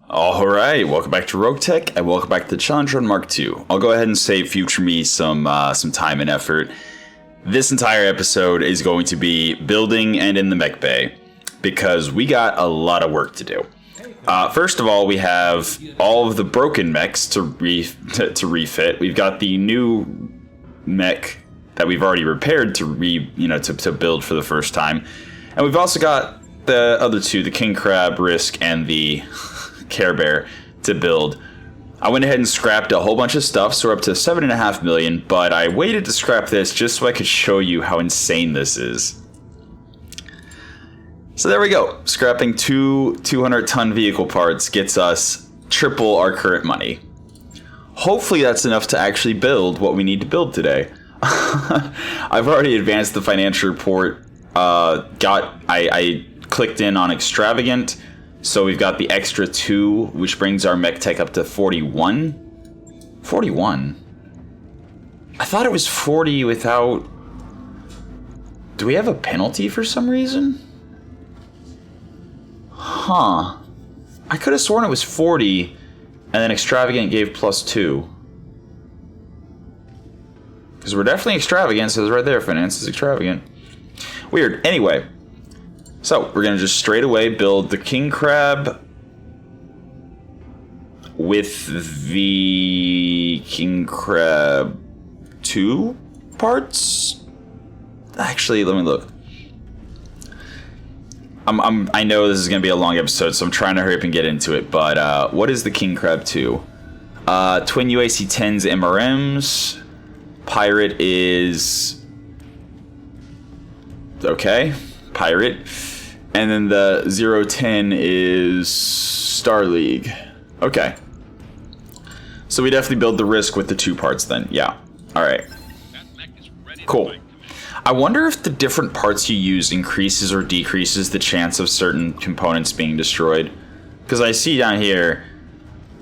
Alright, welcome back to Roguetech, and welcome back to the challenge Run MkII. I'll go ahead and save future me some time and effort. This entire episode is going to be building and in the Mechbay, because we got a lot of work to do. First of all, we have all of the broken mechs to refit. We've got the new mech that we've already repaired to build for the first time. And we've also got the other two, the King Crab, Risk, and the Care Bear to build. I went ahead and scrapped a whole bunch of stuff, so we're up to 7.5 million, but I waited to scrap this just so I could show you how insane this is. So there we go. Scrapping two 200-ton vehicle parts gets us triple our current money. Hopefully that's enough to actually build what we need to build today. I've already advanced the financial report. I clicked in on extravagant. So we've got the extra 2, which brings our mech tech up to 41. 41? I thought it was 40 without... Do we have a penalty for some reason? Huh. I could have sworn it was 40, and then extravagant gave +2. Because we're definitely extravagant, so it's right there, finance is extravagant. Weird. Anyway. So, we're going to just straight away build the King Crab with the King Crab 2 parts? Actually, let me look. I know this is going to be a long episode, so I'm trying to hurry up and get into it, but what is the King Crab 2? Twin UAC 10s MRMs. Pirate is... Okay, Pirate. And then the 010 is Star League. Okay. So we definitely build the Risk with the 2 parts then. Yeah. Alright. Cool. I wonder if the different parts you use increases or decreases the chance of certain components being destroyed. Because I see down here,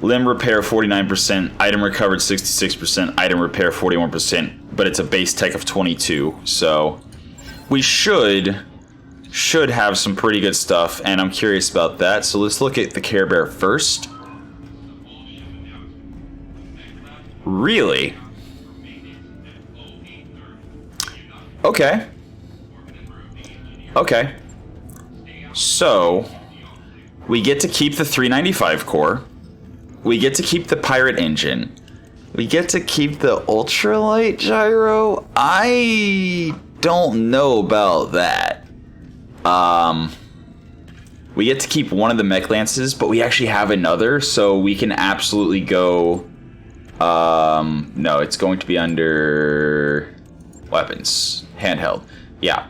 limb repair 49%, item recovered 66%, item repair 41%, but it's a base tech of 22. So we should have some pretty good stuff, and I'm curious about that. So let's look at the Care Bear first. Really? Okay. Okay. So, we get to keep the 395 core. We get to keep the Pirate engine. We get to keep the ultralight gyro. I don't know about that. We get to keep one of the mech lances, but we actually have another, so we can absolutely go... no, it's going to be under... weapons. Handheld. Yeah.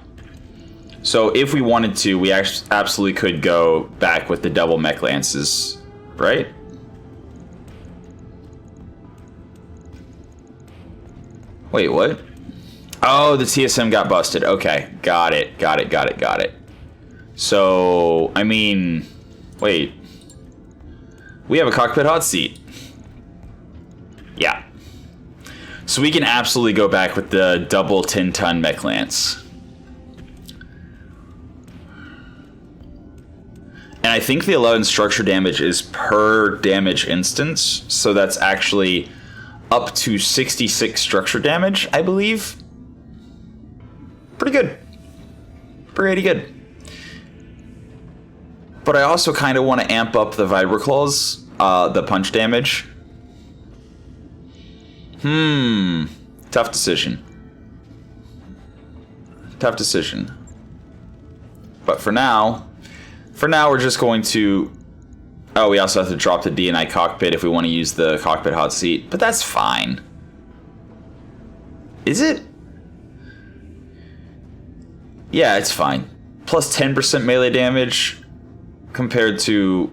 So if we wanted to, we absolutely could go back with the double mech lances, right? Wait, what? Oh, the TSM got busted. Okay, got it. So, I mean, wait. We have a cockpit hot seat. Yeah. So we can absolutely go back with the double 10-ton mech lance. And I think the 11 structure damage is per damage instance, so that's actually up to 66 structure damage, I believe. Pretty good. Pretty good. But I also kind of want to amp up the Vibraclaws, the punch damage. Tough decision. Tough decision. But for now we're just going to... Oh, we also have to drop the D&I cockpit if we want to use the cockpit hot seat. But that's fine. Is it? Yeah, it's fine. Plus 10% melee damage compared to,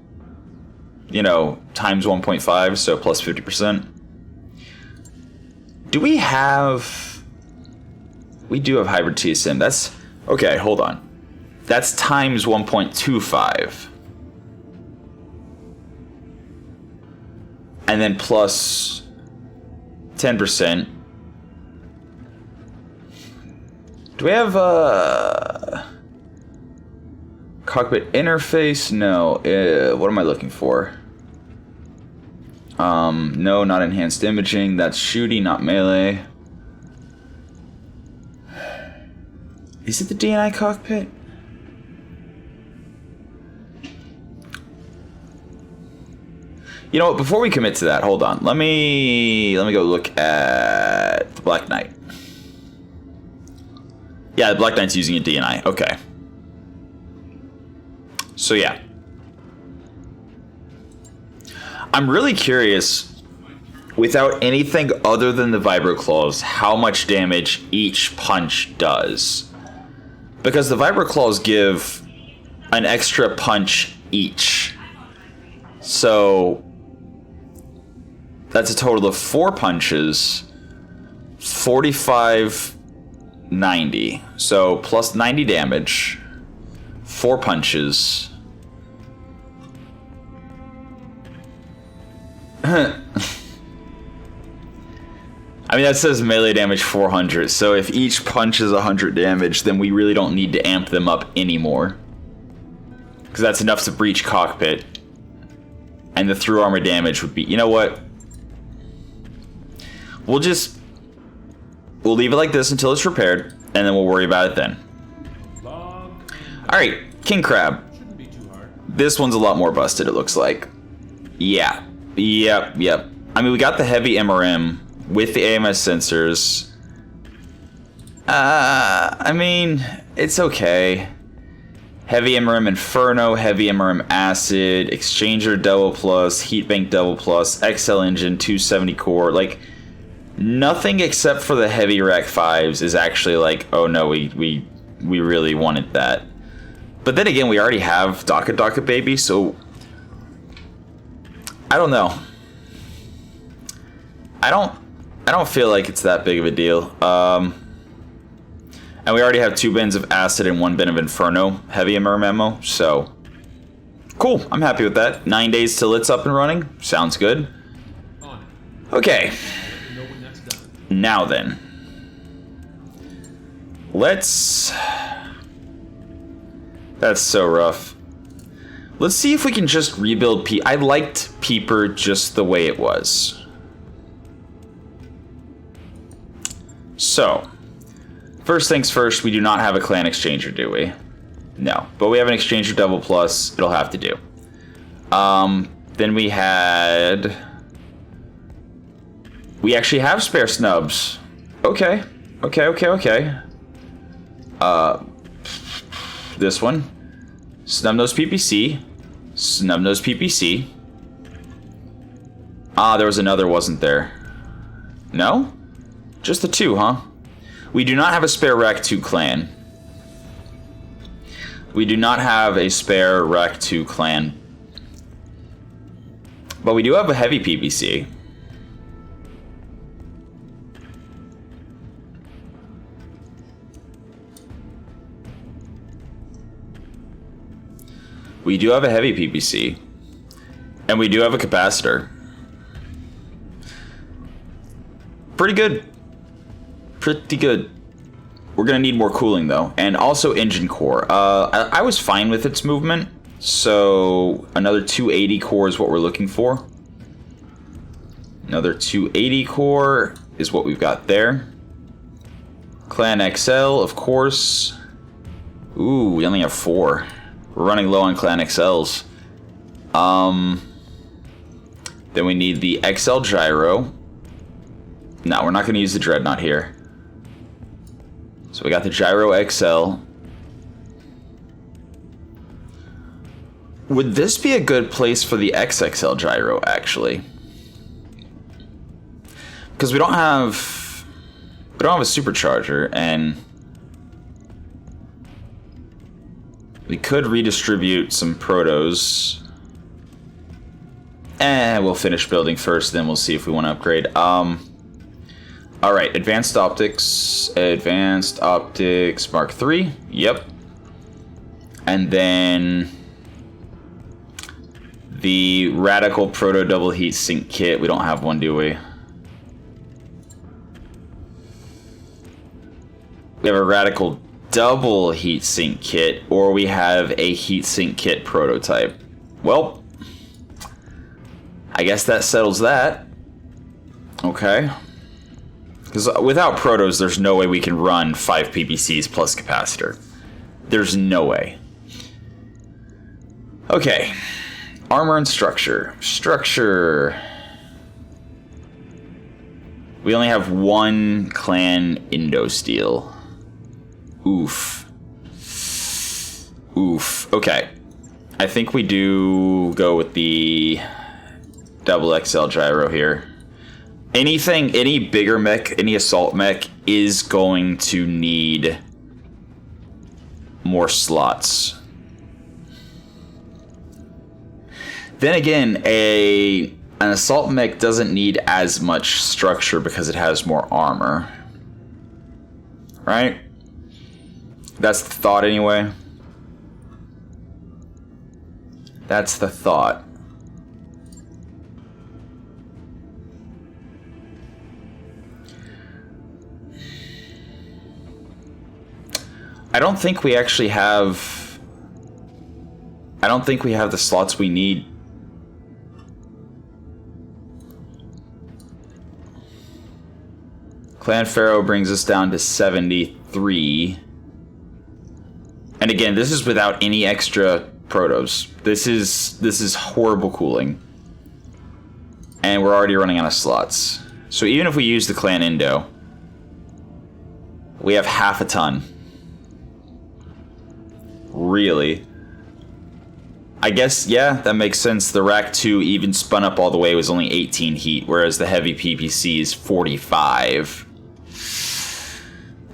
you know, times 1.5, so plus 50%. Do we have... We do have hybrid TSM. That's... Okay, hold on. That's times 1.25. And then plus 10%. Do we have cockpit interface? No. What am I looking for? No, not enhanced imaging. That's shooting, not melee. Is it the DNI cockpit? You know what? Before we commit to that, hold on. Let me go look at the Black Knight. Yeah, the Black Knight's using a DNI. Okay. So yeah. I'm really curious, without anything other than the Vibro Claws, how much damage each punch does. Because the Vibro Claws give an extra punch each. So that's a total of 4 punches, 45, 90. So plus 90 damage, 4 punches. I mean, that says melee damage 400, so if each punch is 100 damage, then we really don't need to amp them up anymore. Because that's enough to breach cockpit. And the through armor damage would be... You know what? We'll leave it like this until it's repaired, and then we'll worry about it then. Alright, King Crab. This one's a lot more busted, it looks like. Yeah. Yep. I mean, we got the heavy MRM with the AMS sensors. I mean, it's okay. Heavy MRM Inferno, Heavy MRM Acid, Exchanger Double Plus, Heat Bank Double Plus, XL Engine, 270 core. Like, nothing except for the Heavy Rack 5s is actually like, oh no, we really wanted that. But then again, we already have Daka Baby, so... I don't know. I don't feel like it's that big of a deal. And we already have 2 bins of acid and 1 bin of Inferno heavy MRM ammo, so cool. I'm happy with that. 9 days till it's up and running. Sounds good. Okay. Now then. Let's... That's so rough. Let's see if we can just rebuild I liked Peeper just the way it was. So, first things first, we do not have a clan exchanger, do we? No, but we have an exchanger double plus. It'll have to do. Then we actually have spare snubs. Okay. This one. Snubnose PPC. Snubnose PPC. Ah, there was another, wasn't there? No? Just the 2, huh? We do not have a spare Rack 2 clan. We do not have a spare Rack 2 clan. But we do have a heavy PPC. We do have a heavy PPC. And we do have a capacitor. Pretty good. Pretty good. We're going to need more cooling, though. And also engine core. I was fine with its movement. So another 280 core is what we're looking for. Another 280 core is what we've got there. Clan XL, of course. Ooh, we only have 4. We're running low on Clan XLs. Then we need the XL Gyro. No, we're not going to use the Dreadnought here. So we got the Gyro XL. Would this be a good place for the XXL Gyro, actually? Because we don't have a supercharger, and we could redistribute some protos. We'll finish building first, then we'll see if we want to upgrade. Alright, Advanced Optics Mark III, yep. And then the Radical Proto Double Heat Sink Kit, we don't have one, do we? We have a Radical Double Heat Sink Kit, or we have a Heat Sink Kit prototype. Well, I guess that settles that. Okay. Because without protos, there's no way we can run 5 PPCs plus capacitor. There's no way. Okay. Armor and structure. Structure. We only have 1 clan Indo steel. Oof. Oof. Okay. I think we do go with the double XL gyro here. Any bigger mech, any assault mech is going to need more slots. Then again, an assault mech doesn't need as much structure because it has more armor. Right? That's the thought anyway. That's the thought. I don't think we actually have... I don't think we have the slots we need. Clan Pharaoh brings us down to 73. And again, this is without any extra protos. This is horrible cooling. And we're already running out of slots. So even if we use the Clan Indo, we have half a ton. Really? I guess, yeah, that makes sense. The Rack 2 even spun up all the way was only 18 heat, whereas the heavy PPC is 45.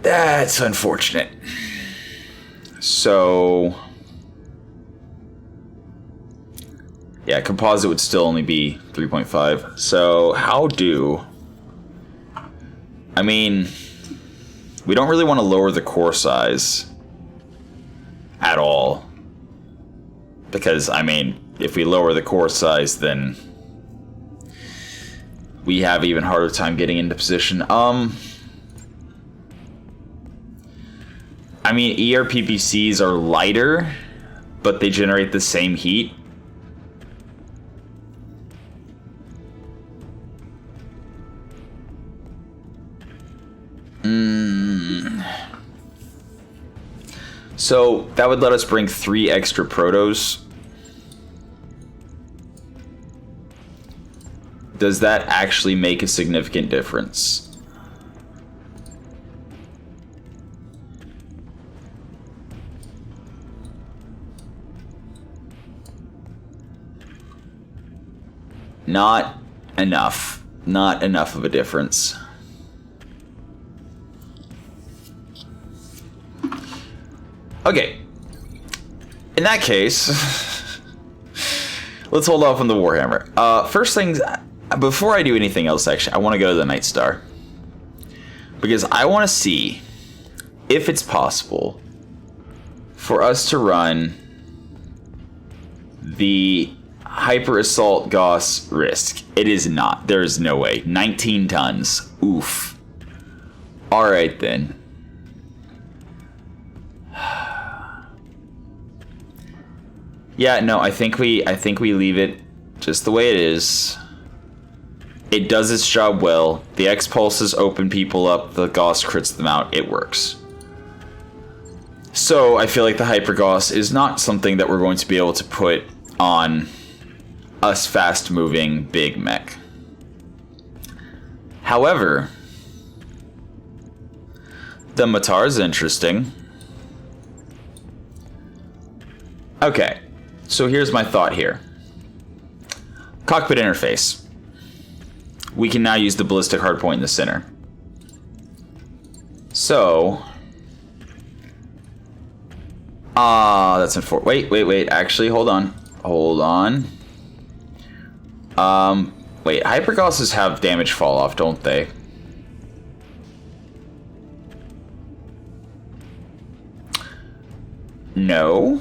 That's unfortunate. So... yeah, composite would still only be 3.5. So, how do... I mean, we don't really want to lower the core size at all. Because, I mean, if we lower the core size, then we have even harder time getting into position. I mean, ERPPCs are lighter, but they generate the same heat. So that would let us bring 3 extra protos. Does that actually make a significant difference? Not enough. Not enough of a difference. Okay, in that case, let's hold off on the Warhammer. First things, before I do anything else, actually, I want to go to the Nightstar. Because I want to see if it's possible for us to run the Hyper Assault Gauss Risk. It is not. There is no way. 19 tons. Oof. Alright then. Yeah, no, I think we leave it just the way it is. It does its job well. The X-Pulses open people up, the Gauss crits them out, it works. So I feel like the Hyper Gauss is not something that we're going to be able to put on us fast-moving big mech. However, the Matar is interesting. Okay. So here's my thought here. Cockpit interface. We can now use the ballistic hardpoint in the center. So... that's unfortunate. Wait. Actually, hold on. Wait, Hypergosses have damage fall off, don't they? No.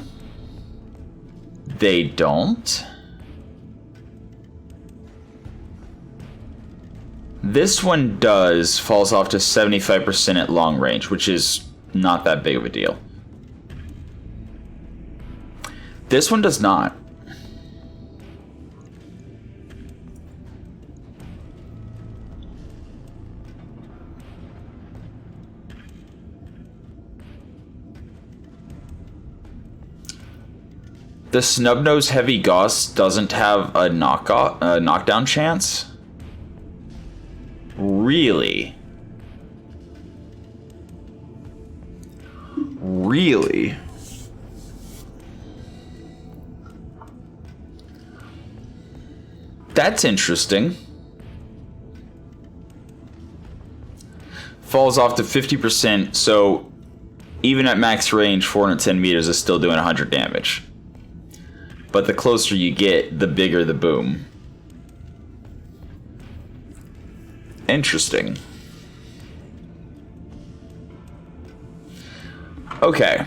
They don't. This one does, falls off to 75% at long range, which is not that big of a deal. This one does not. The snub-nosed heavy Gauss doesn't have a knockdown chance? Really? Really? That's interesting. Falls off to 50%, so even at max range, 410 meters is still doing 100 damage. But the closer you get, the bigger the boom. Interesting. Okay.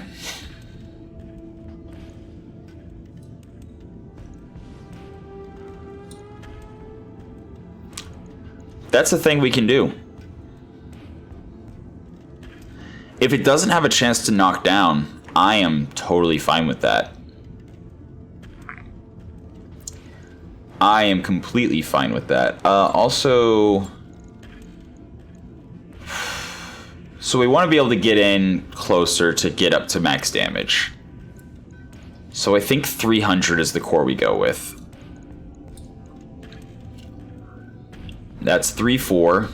That's a thing we can do. If it doesn't have a chance to knock down, I am totally fine with that. I am completely fine with that. Also, so we want to be able to get in closer to get up to max damage. So I think 300 is the core we go with. That's 3-4.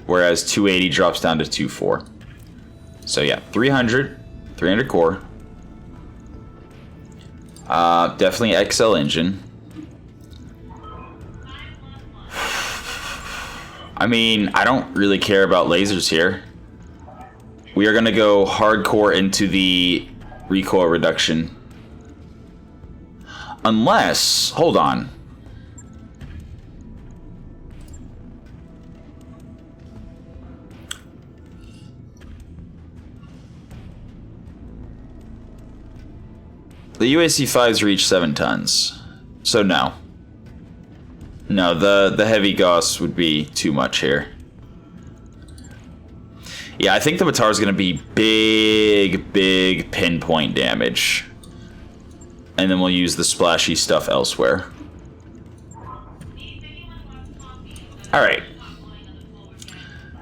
Whereas 280 drops down to 2-4. So yeah, 300 core. Definitely XL engine. I mean, I don't really care about lasers here. We are going to go hardcore into the recoil reduction. Unless, hold on. The UAC-5s reach 7 tons. So no. No, the heavy Gauss would be too much here. Yeah, I think the Matar is going to be big pinpoint damage. And then we'll use the splashy stuff elsewhere. Alright.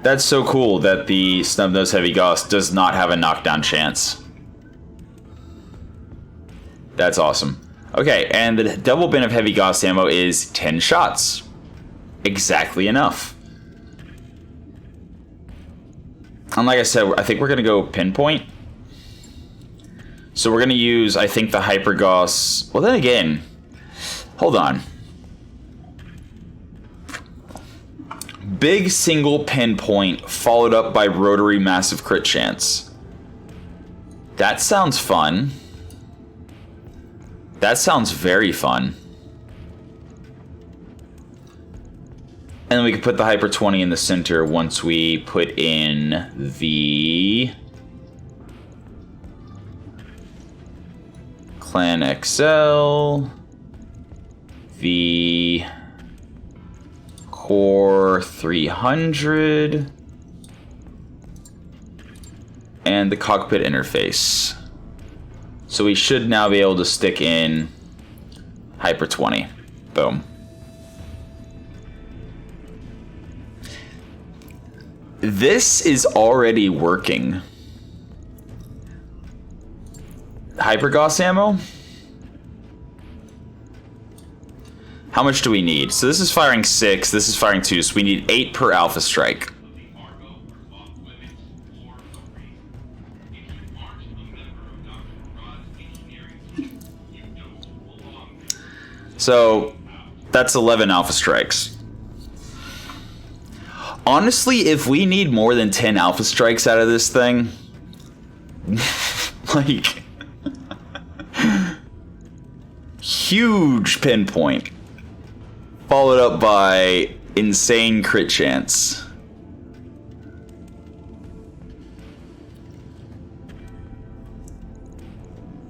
That's so cool that the snub-nosed heavy Gauss does not have a knockdown chance. That's awesome. Okay, and the double bin of heavy Gauss ammo is 10 shots. Exactly enough. And like I said, I think we're going to go pinpoint. So we're going to use, I think, the Hyper Gauss. Well, then again, hold on. Big single pinpoint followed up by rotary massive crit chance. That sounds fun. That sounds very fun. And we can put the Hyper 20 in the center once we put in the Clan XL, the Core 300, and the cockpit interface. So we should now be able to stick in Hyper 20. Boom. This is already working. Hyper Gauss ammo? How much do we need? So this is firing 6, this is firing 2, so we need 8 per alpha strike. So that's 11 alpha strikes. Honestly, if we need more than 10 alpha strikes out of this thing, like, huge pinpoint, followed up by insane crit chance.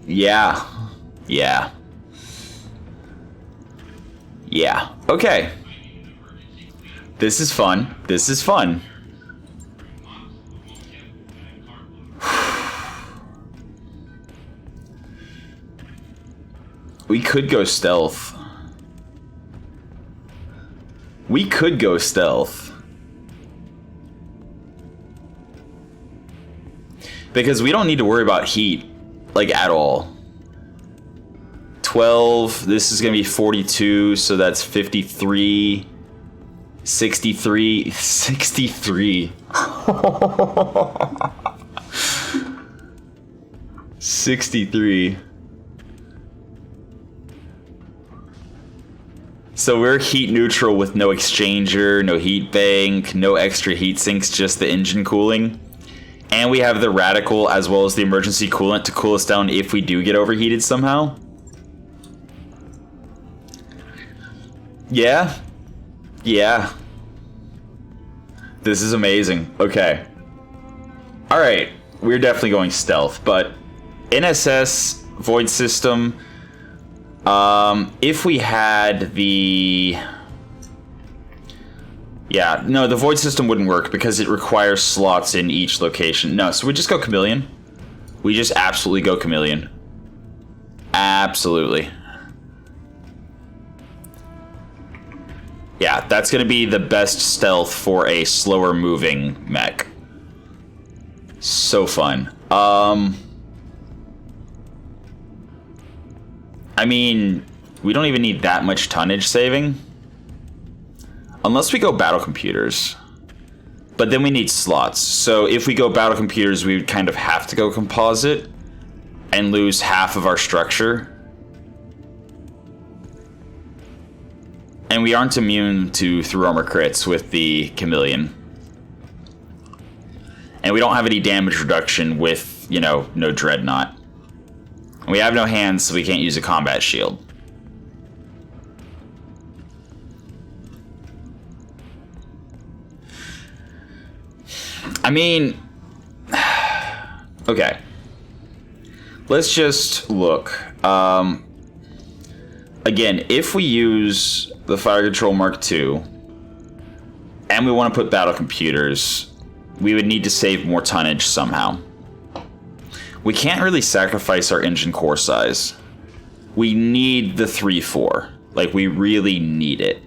Yeah. Okay. This is fun. We could go stealth. Because we don't need to worry about heat, like, at all. 12. This is going to be 42, so that's 53. 63. 63. 63. So we're heat neutral with no exchanger, no heat bank, no extra heat sinks, just the engine cooling. And we have the radical as well as the emergency coolant to cool us down if we do get overheated somehow. Yeah. Yeah. This is amazing. Okay. Alright. We're definitely going stealth, but NSS, Void System... if we had the... Yeah, no, the Void System wouldn't work because it requires slots in each location. No, so we just go Chameleon. We just absolutely go Chameleon. Absolutely. Yeah, that's going to be the best stealth for a slower moving mech. So fun. I mean, we don't even need that much tonnage saving. Unless we go battle computers. But then we need slots. So if we go battle computers, we would kind of have to go composite and lose half of our structure. And we aren't immune to through armor crits with the Chameleon. And we don't have any damage reduction with, you know, no Dreadnought. We have no hands, so we can't use a combat shield. I mean... Okay. Let's just look. Again, if we use the Fire Control Mark II, and we want to put battle computers, we would need to save more tonnage somehow. We can't really sacrifice our engine core size. We need the 3-4. Like, we really need it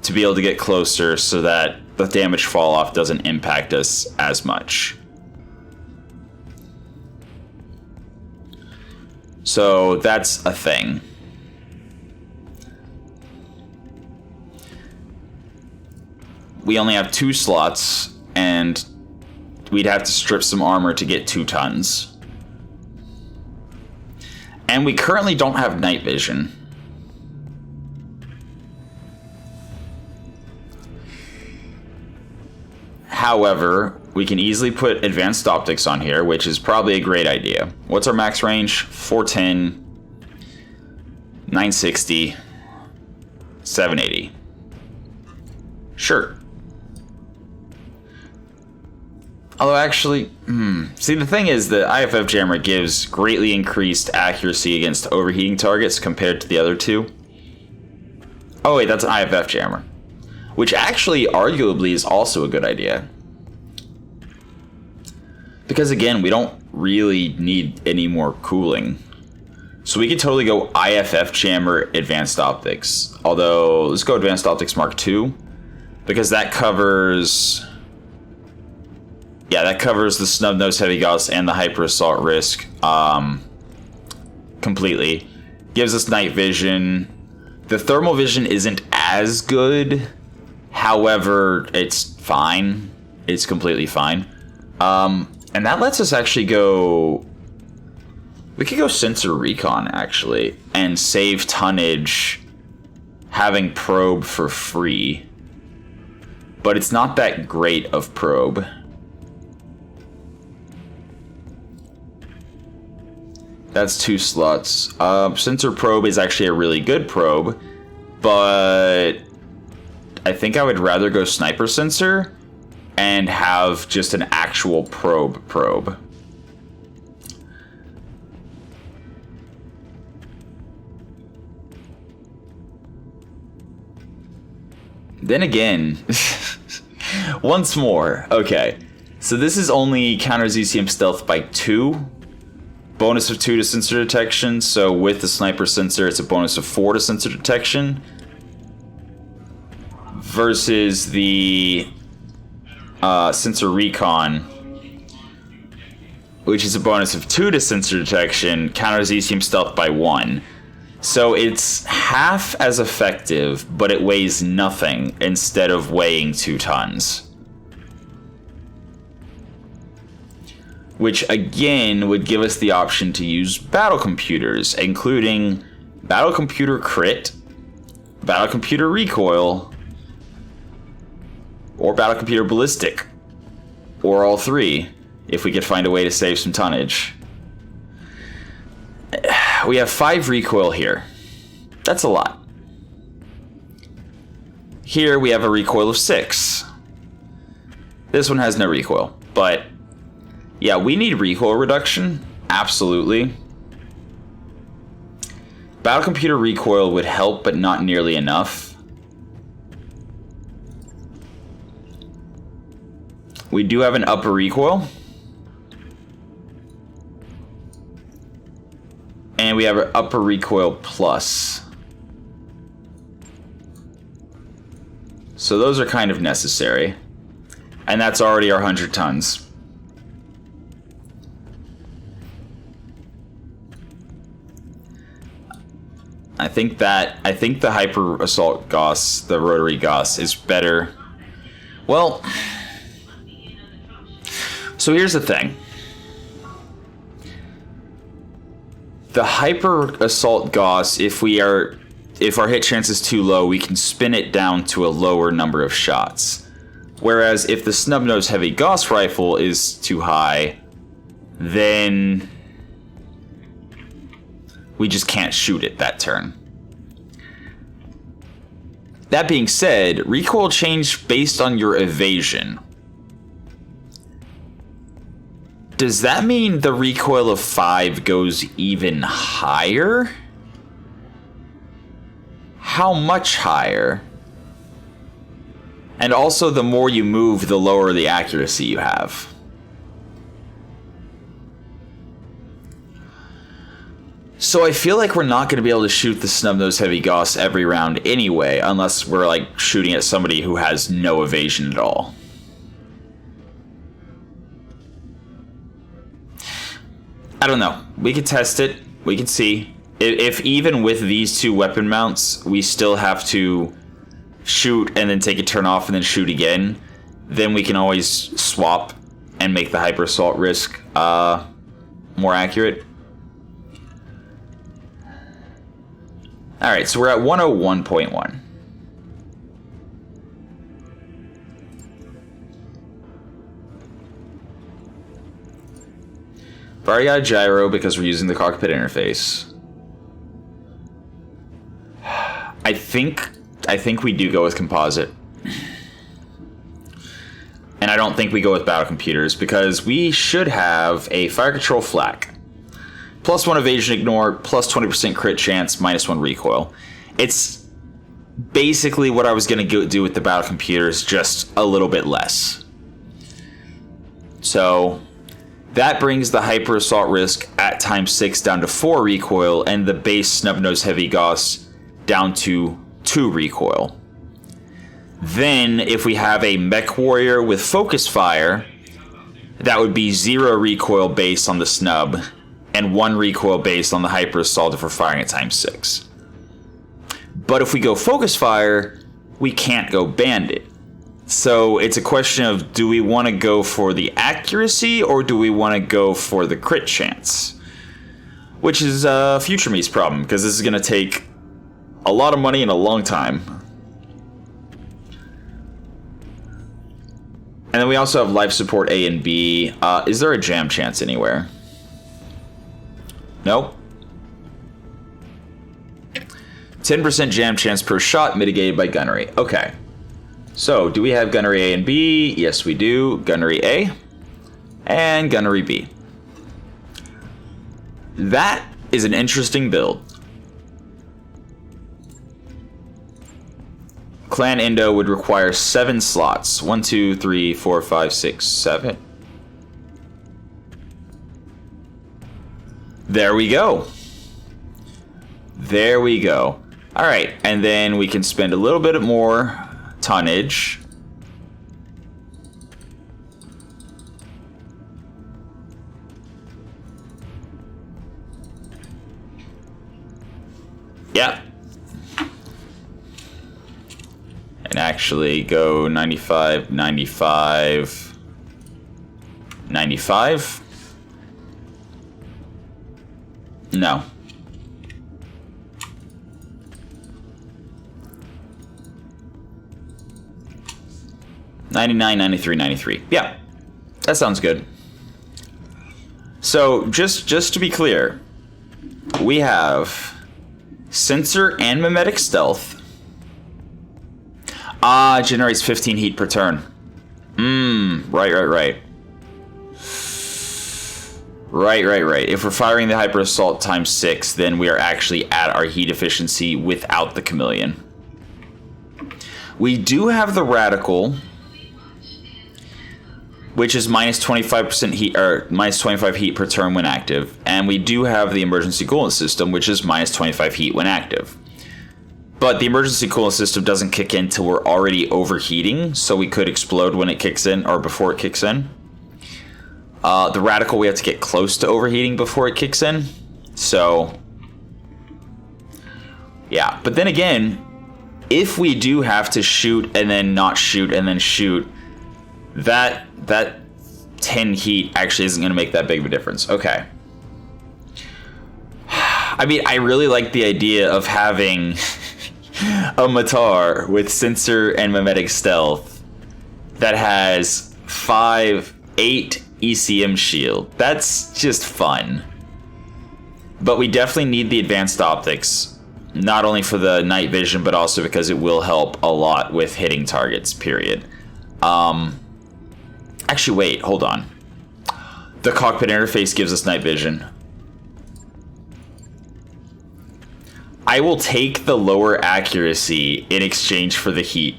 to be able to get closer so that the damage fall off doesn't impact us as much. So that's a thing. We only have 2 slots, and we'd have to strip some armor to get 2 tons. And we currently don't have night vision. However, we can easily put advanced optics on here, which is probably a great idea. What's our max range? 410, 960, 780. Sure. Although actually, see, the thing is that IFF Jammer gives greatly increased accuracy against overheating targets compared to the other two. Oh wait, that's an IFF Jammer. Which actually, arguably, is also a good idea. Because again, we don't really need any more cooling. So we could totally go IFF Jammer Advanced Optics. Although, let's go Advanced Optics Mark II. Because that covers... Yeah, that covers the snub-nose heavy gauss and the hyper assault risk completely. Gives us night vision. The thermal vision isn't as good. However, it's fine. It's completely fine. And that lets us actually go... We could go sensor recon, actually, and save tonnage having probe for free. But it's not that great of probe. That's 2 slots. Sensor probe is actually a really good probe, but I think I would rather go sniper sensor and have just an actual probe. Then again, once more. Okay, so this is only counters ECM stealth by 2. Bonus of 2 to sensor detection, so with the sniper sensor, it's a bonus of 4 to sensor detection. Versus the sensor recon, which is a bonus of 2 to sensor detection, counters ECM stealth by 1. So it's half as effective, but it weighs nothing instead of weighing 2 tons. Which again would give us the option to use battle computers, including battle computer crit, battle computer recoil, or battle computer ballistic, or all 3, if we could find a way to save some tonnage. We have 5 recoil here. That's a lot. Here we have a recoil of 6. This one has no recoil, but yeah, we need recoil reduction. Absolutely. Battle computer recoil would help, but not nearly enough. We do have an upper recoil. And we have an upper recoil plus. So those are kind of necessary. And that's already our 100 tons. I think the hyper assault Gauss, the rotary Gauss, is better. Well, so here's the thing. The hyper assault Gauss, if our hit chance is too low, we can spin it down to a lower number of shots. Whereas if the snub nose heavy Gauss rifle is too high, then we just can't shoot it that turn. That being said, recoil change based on your evasion. Does that mean the recoil of 5 goes even higher? How much higher? And also, the more you move, the lower the accuracy you have. So I feel like we're not going to be able to shoot the snub-nose heavy Gauss every round anyway, unless we're like shooting at somebody who has no evasion at all. I don't know. We could test it. We could see. If even with these 2 weapon mounts, we still have to shoot and then take a turn off and then shoot again, then we can always swap and make the hyper assault risk more accurate. Alright, so we're at 101.1. I've already got a gyro because we're using the cockpit interface. I think we do go with composite. And I don't think we go with battle computers because we should have a fire control flak. +1 evasion ignore, +20% crit chance, -1 recoil. It's basically what I was going to do with the battle computers, just a little bit less. So that brings the hyper assault risk at ×6 down to 4 recoil, and the base snub-nose heavy Gauss down to 2 recoil. Then, if we have a Mechwarrior with focus fire, that would be 0 recoil based on the snub, and 1 recoil based on the hyper assault if we're firing at ×6. But if we go focus fire, we can't go bandit. So it's a question of, do we want to go for the accuracy or do we want to go for the crit chance? Which is future me's problem, because this is going to take a lot of money and a long time. And then we also have life support A and B. Is there a jam chance anywhere? Nope. 10% jam chance per shot mitigated by gunnery. Okay. So, do we have gunnery A and B? Yes, we do. Gunnery A and gunnery B. That is an interesting build. Clan Indo would require 7 slots. 1, 2, 3, 4, 5, 6, 7. There we go. There we go. Alright, and then we can spend a little bit more tonnage. And actually go 95, 95, 95. No. 99, 93, 93. Yeah, that sounds good. So just to be clear, we have sensor and mimetic stealth. Generates 15 heat per turn. Right. Right. If we're firing the hyper assault times 6, then we are actually at our heat efficiency without the chameleon. We do have the radical, which is minus 25% heat, or minus 25 heat per turn when active. And we do have the emergency coolant system, which is minus 25 heat when active. But the emergency coolant system doesn't kick in till we're already overheating, so we could explode when it kicks in, or before it kicks in. The radical, we have to get close to overheating before it kicks in. So, yeah. But then again, if we do have to shoot and then not shoot and then shoot, that 10 heat actually isn't going to make that big of a difference. Okay. I mean, I really like the idea of having a Matar with sensor and mimetic stealth that has 8 ECM shield. That's just fun. But we definitely need the advanced optics, not only for the night vision, but also because it will help a lot with hitting targets, period. Actually, wait, hold on. The cockpit interface gives us night vision. I will take the lower accuracy in exchange for the heat.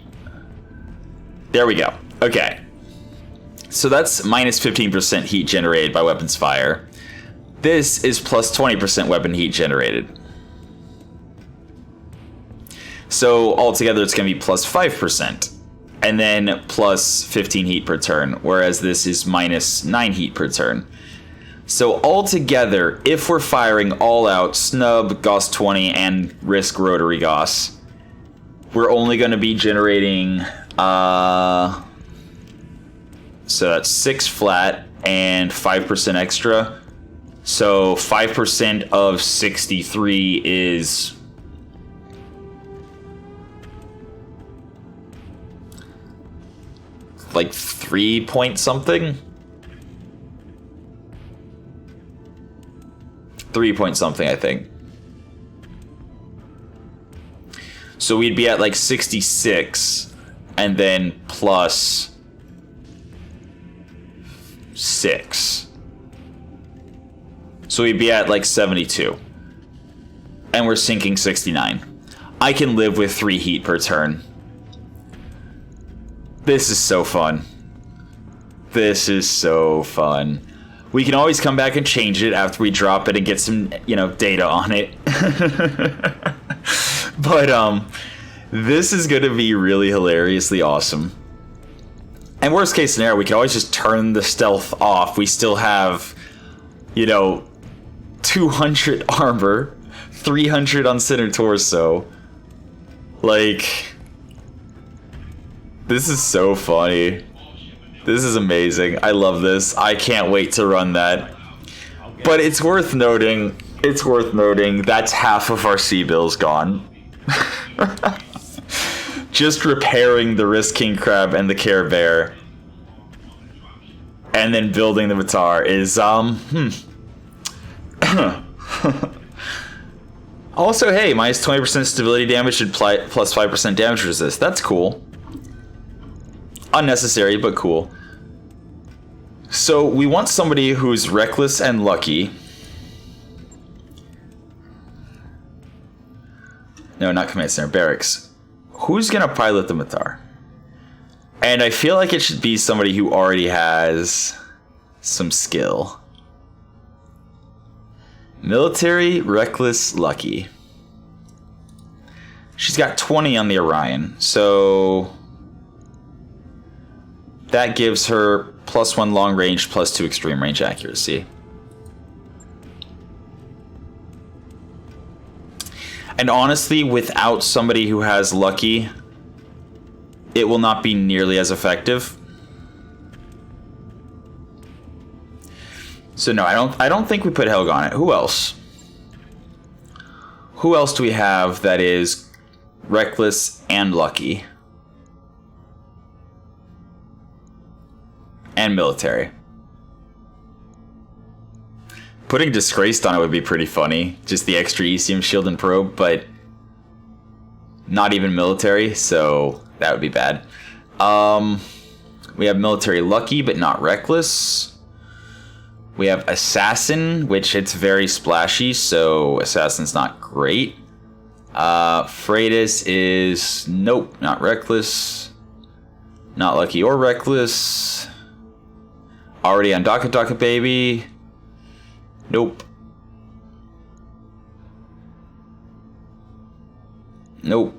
There we go. Okay. So that's minus 15% heat generated by weapons fire. This is plus 20% weapon heat generated. So altogether it's going to be plus 5%. And then plus 15 heat per turn, whereas this is minus 9 heat per turn. So altogether, if we're firing all out snub, Gauss 20, and risk rotary Gauss, we're only going to be generating, so that's 6 flat and 5% extra. So 5% of 63 is like 3 point something. 3 point something, I think. So we'd be at like 66 and then plus 6. So we'd be at like 72. And we're sinking 69. I can live with 3 heat per turn. This is so fun. This is so fun. We can always come back and change it after we drop it and get some, data on it. But this is going to be really hilariously awesome. And worst case scenario, we can always just turn the stealth off. We still have, 200 armor, 300 on center torso. Like, this is so funny. This is amazing. I love this. I can't wait to run that. But it's worth noting, that's half of our C-bills gone. Just repairing the Risk King Crab and the Care Bear, and then building the Matar is, Also, hey, minus 20% stability damage and plus 5% damage resist. That's cool. Unnecessary, but cool. So we want somebody who's reckless and lucky. No, not command center, barracks. Who's gonna pilot the Matar? And I feel like it should be somebody who already has some skill. Military, reckless, lucky. She's got 20 on the Orion, so that gives her +1 long range, +2 extreme range accuracy. And honestly, without somebody who has lucky, it will not be nearly as effective. So no, I don't think we put Helg on it. Who else? Who else do we have that is reckless and lucky? And military. Putting disgraced on it would be pretty funny. Just the extra ECM shield and probe, but not even military, so that would be bad. We have military lucky, but not reckless. We have assassin, which it's very splashy, so assassin's not great. Freitas is nope, not reckless. Not lucky or reckless. Already on Daka Daka Baby. Nope. Nope.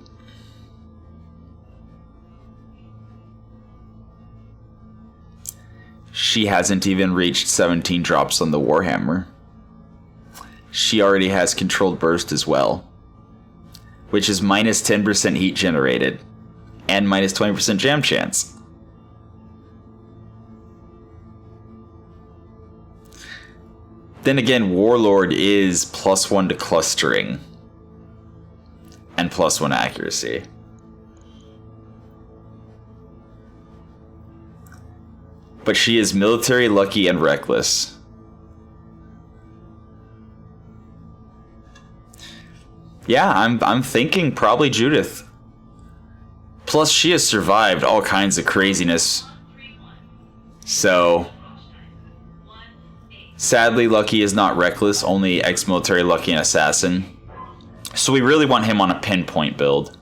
She hasn't even reached 17 drops on the Warhammer. She already has controlled burst as well, which is minus 10% heat generated and minus 20% jam chance. Then again, Warlord is +1 to clustering and +1 accuracy. But she is military, lucky, and reckless. Yeah, I'm thinking probably Judith. Plus, she has survived all kinds of craziness. So, sadly, lucky is not reckless, only ex-military, lucky, and assassin. So we really want him on a pinpoint build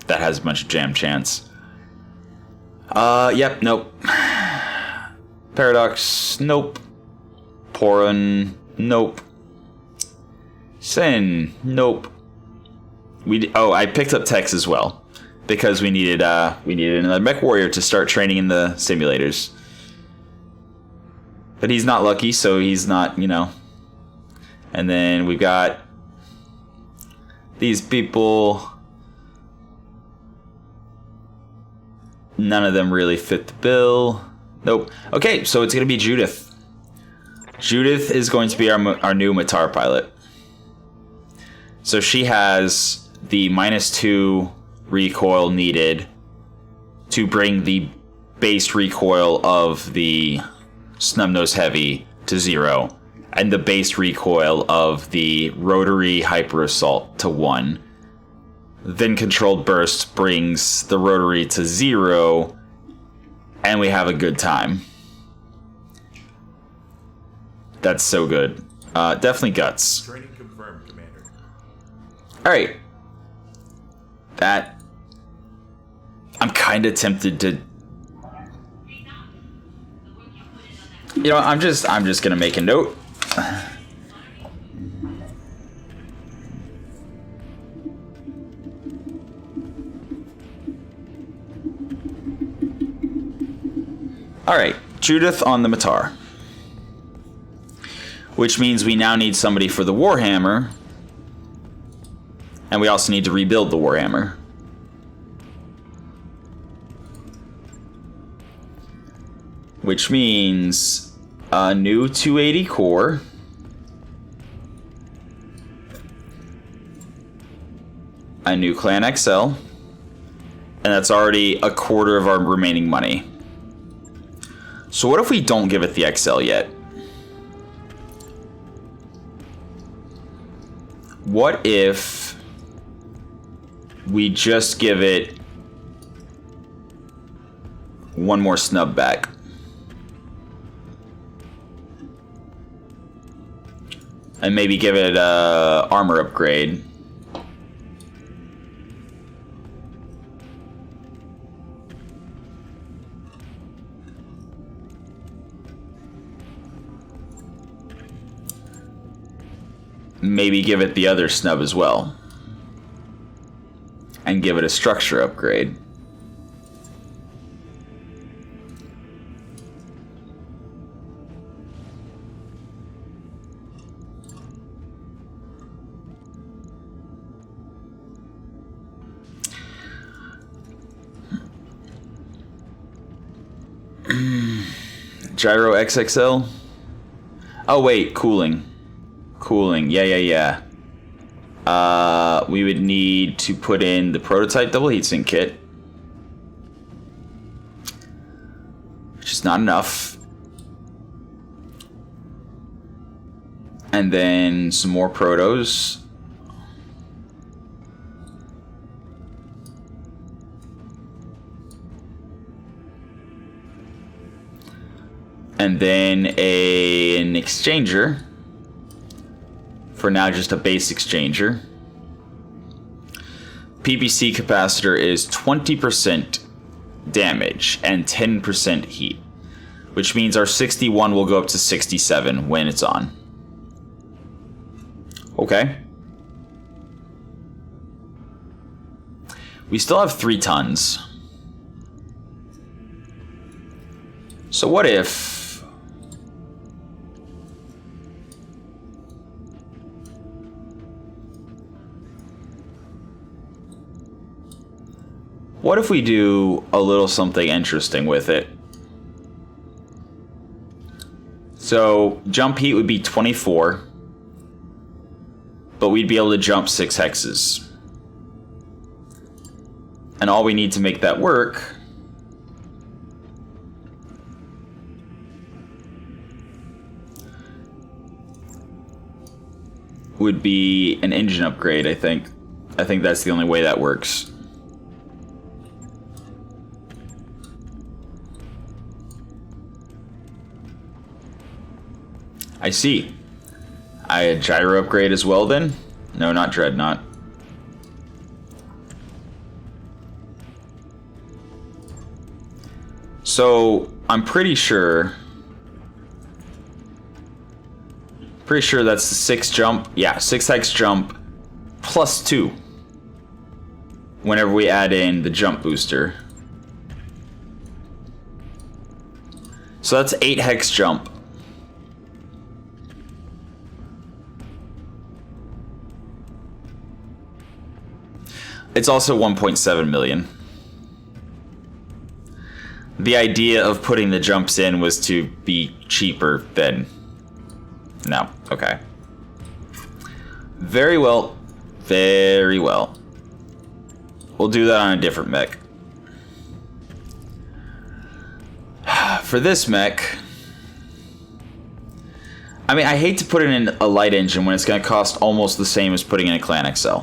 that has a bunch of jam chance. Yep, nope. Paradox, nope. Poran, nope. Sin, nope. I picked up Tex as well because we needed another Mechwarrior to start training in the simulators. But he's not lucky, so he's not, you know. And then we've got these people. None of them really fit the bill. Nope. Okay, so it's going to be Judith. Judith is going to be our new Matar pilot. So she has the -2 recoil needed to bring the base recoil of the Snubnose Heavy to 0, and the base recoil of the Rotary Hyper Assault to 1. Then Controlled Burst brings the Rotary to 0, and we have a good time. That's so good. Definitely Guts. Training confirmed, Commander. Alright. That... I'm kind of tempted to... You know, I'm just gonna make a note. Alright, Judith on the Matar. Which means we now need somebody for the Warhammer. And we also need to rebuild the Warhammer. Which means a new 280 core. A new Clan XL. And that's already a quarter of our remaining money. So what if we don't give it the XL yet? What if we just give it one more snub back? And maybe give it a armor upgrade. Maybe give it the other snub as well. And give it a structure upgrade. Gyro XXL? Oh wait, cooling. Cooling, yeah. We would need to put in the prototype double heatsink kit. Which is not enough. And then some more protos. And then an exchanger. For now, just a base exchanger. PPC capacitor is 20% damage and 10% heat. Which means our 61 will go up to 67 when it's on. Okay. We still have 3 tons. So what if... What if we do a little something interesting with it? So, jump heat would be 24. But we'd be able to jump 6 hexes. And all we need to make that work would be an engine upgrade, I think. I think that's the only way that works. I see. I had gyro upgrade as well then? No, not dreadnought. So, I'm pretty sure that's the 6 jump. Yeah, 6 hex jump plus 2. Whenever we add in the jump booster. So that's 8 hex jump. It's also 1.7 million. The idea of putting the jumps in was to be cheaper than... No, okay. Very well. Very well. We'll do that on a different mech. For this mech... I mean, I hate to put it in a light engine when it's going to cost almost the same as putting in a Clan XL.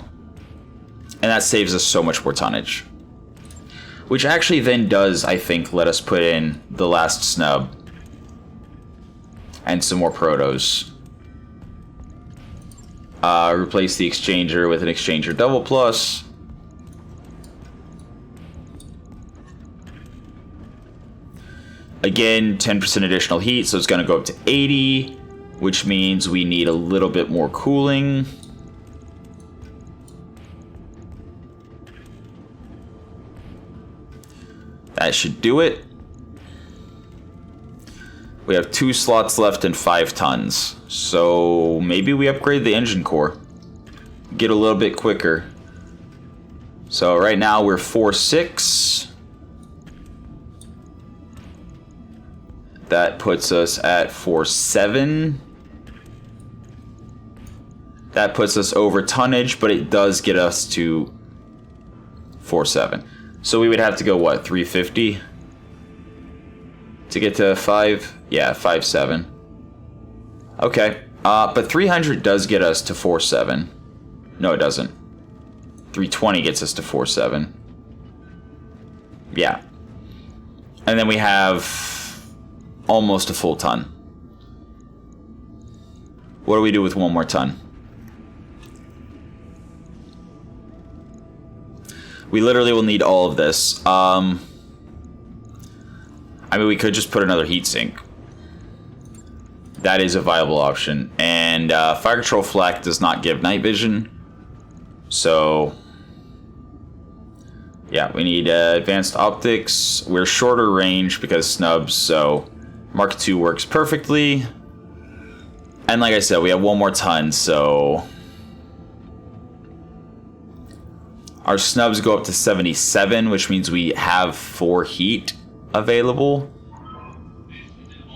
And that saves us so much more tonnage. Which actually then does, I think, let us put in the last snub. And some more protos. Replace the exchanger with an exchanger double plus. Again, 10% additional heat, so it's going to go up to 80. Which means we need a little bit more cooling. That should do it. We have 2 slots left and 5 tons. So maybe we upgrade the engine core. Get a little bit quicker. So right now we're 4.6. That puts us at 4.7. That puts us over tonnage, but it does get us to 4.7. So we would have to go, what, 350? To get to 5? Yeah, 5.7. Okay. But 300 does get us to 4.7. No, it doesn't. 320 gets us to 4.7. Yeah. And then we have almost a full ton. What do we do with 1 more ton? We literally will need all of this. I mean, we could just put another heatsink. That is a viable option. And Fire Control Flak does not give night vision. So, yeah, we need advanced optics. We're shorter range because snubs, so Mark II works perfectly. And like I said, we have 1 more ton, so... Our snubs go up to 77, which means we have 4 heat available.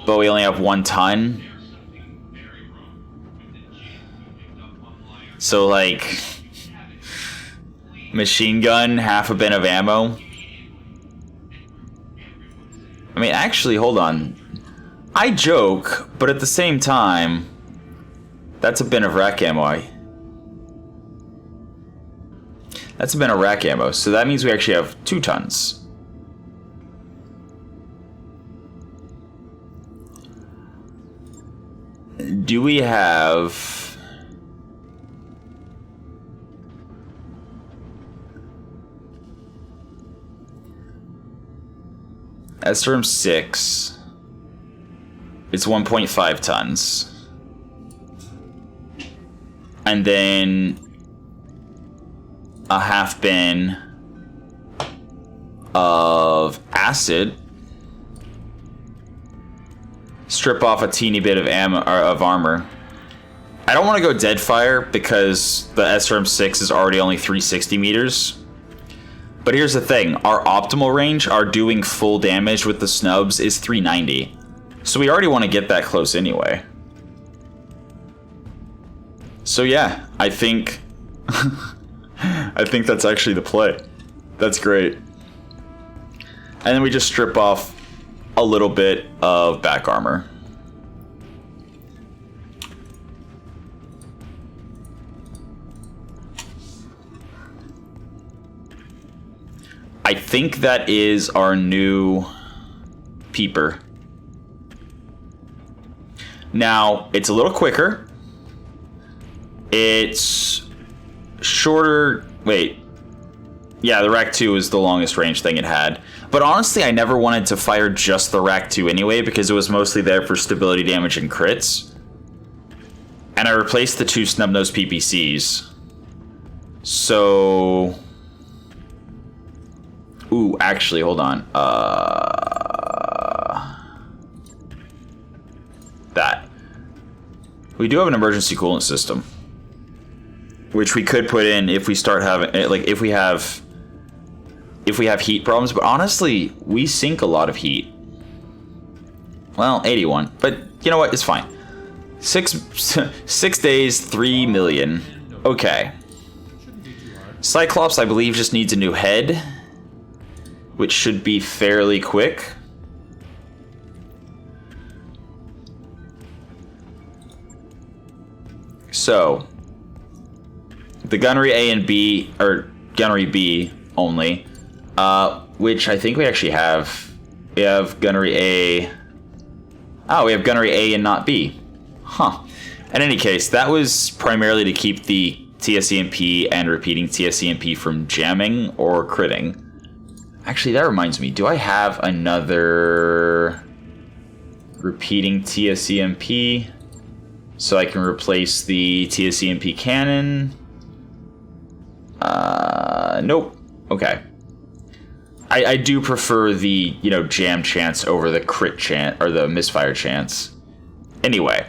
but we only have 1 ton. So, like, machine gun, half a bin of ammo. I mean, actually, hold on. I joke, but at the same time, that's a bin of rack ammo. That's a bin of rack ammo, so that means we actually have 2 tons. Do we have... SRM 6, it's 1.5 tons. And then a half bin of acid. Strip off a teeny bit of ammo or of armor. I don't want to go dead fire because the SRM 6 is already only 360 meters. But here's the thing, our optimal range, our doing full damage with the snubs, is 390. So we already want to get that close anyway. So yeah, I think... I think that's actually the play. That's great. And then we just strip off a little bit of back armor. I think that is our new peeper. Now, it's a little quicker. It's shorter. Wait. Yeah, the Rack 2 is the longest range thing it had. But honestly, I never wanted to fire just the Rack 2 anyway, because it was mostly there for stability damage and crits. And I replaced the 2 snub-nosed PPCs. So... Ooh, actually, hold on. That. We do have an emergency coolant system, which we could put in if we start having, like, if we have heat problems. But honestly, we sink a lot of heat. Well, 81, but you know what? It's fine. 6 days, 3 million. Okay. Cyclops, I believe, just needs a new head, which should be fairly quick. So, the gunnery A and B, or gunnery B only, which I think we actually have. We have gunnery A. Oh, we have gunnery A and not B. Huh. In any case, that was primarily to keep the TSEMP and repeating TSEMP from jamming or critting. Actually, that reminds me. Do I have another repeating TSEMP so I can replace the TSEMP cannon? Nope. Okay. I do prefer the, jam chance over the crit chance or the misfire chance. Anyway.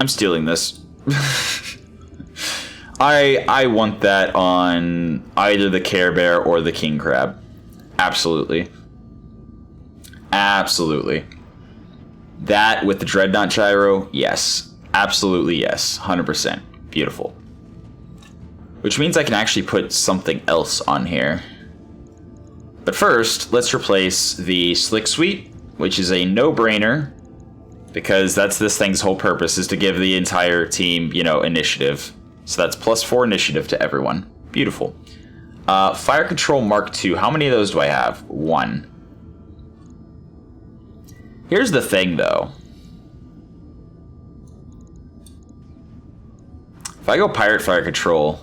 I'm stealing this. I want that on either the Care Bear or the King Crab. Absolutely. Absolutely. That with the Dreadnought Gyro, yes. Absolutely yes. 100%. Beautiful. Which means I can actually put something else on here. But first, let's replace the Slick Suite, which is a no-brainer, because that's this thing's whole purpose, is to give the entire team, initiative. So that's +4 initiative to everyone. Beautiful. Fire Control Mark II. How many of those do I have? 1. Here's the thing, though. If I go Pirate Fire Control...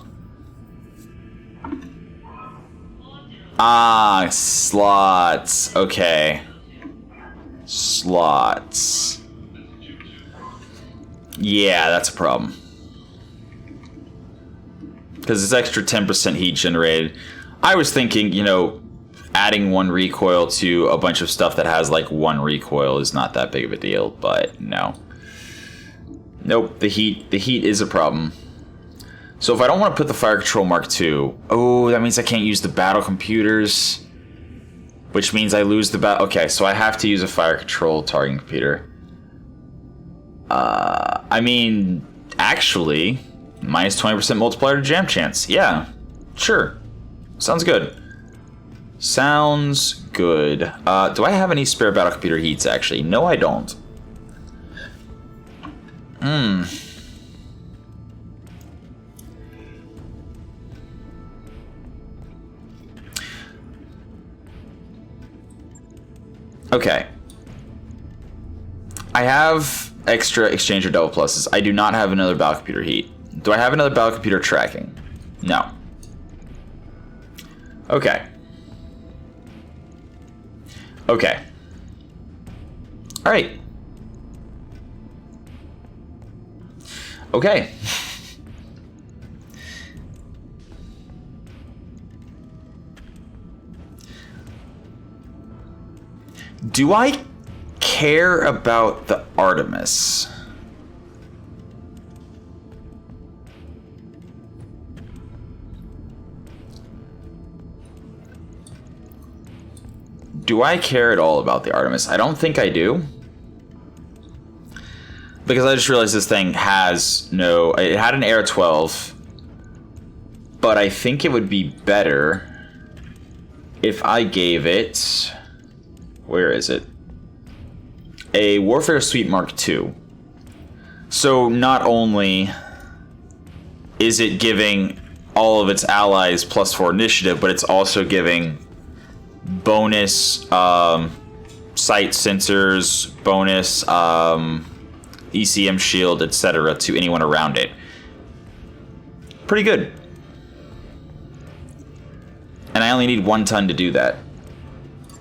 Ah, slots. Okay. Slots. Yeah, that's a problem. Because it's extra 10% heat generated. I was thinking, adding 1 recoil to a bunch of stuff that has like 1 recoil is not that big of a deal, but no. Nope, the heat is a problem. So if I don't want to put the fire control Mark II, oh, that means I can't use the battle computers, which means I lose the battle. Okay, so I have to use a fire control targeting computer. I mean, actually, minus 20% multiplier to jam chance. Yeah, sure. Sounds good. Sounds good. Do I have any spare battle computer heats, actually? No, I don't. Okay. I have extra exchanger double pluses. I do not have another battle computer heat. Do I have another battle computer tracking? No. Okay. Okay. Alright. Okay. Do I care about the Artemis? Do I care at all about the Artemis? I don't think I do. Because I just realized this thing has no... It had an Air 12. But I think it would be better if I gave it... Where is it? A Warfare Suite Mark II. So not only is it giving all of its allies +4 initiative, but it's also giving bonus sight sensors, bonus ECM shield, etc. to anyone around it. Pretty good. And I only need 1 ton to do that.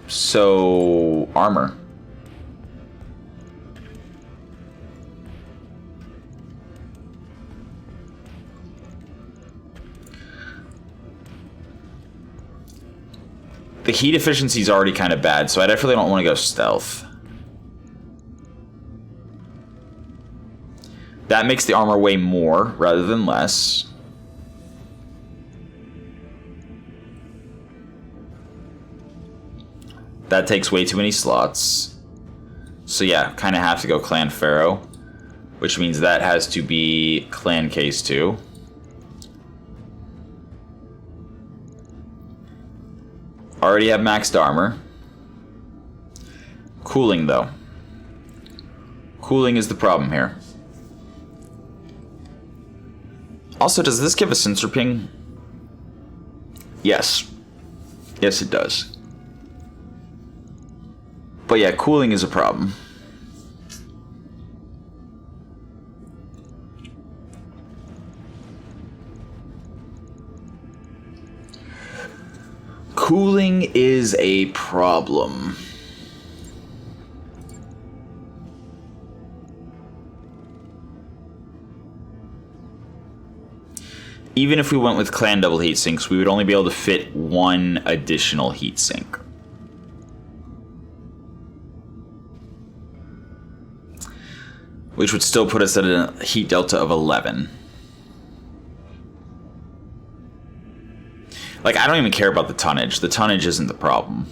So, armor. The heat efficiency is already kind of bad, so I definitely don't want to go stealth. That makes the armor weigh more rather than less. That takes way too many slots. So yeah, kind of have to go Clan Pharaoh, which means that has to be Clan Case 2. Already have maxed armor. Cooling, though. Cooling is the problem here. Also, does this give a sensor ping? Yes. Yes, it does. But yeah, cooling is a problem. Cooling is a problem. Even if we went with clan double heat sinks, we would only be able to fit 1 additional heat sink. Which would still put us at a heat delta of 11. Like, I don't even care about the tonnage. The tonnage isn't the problem.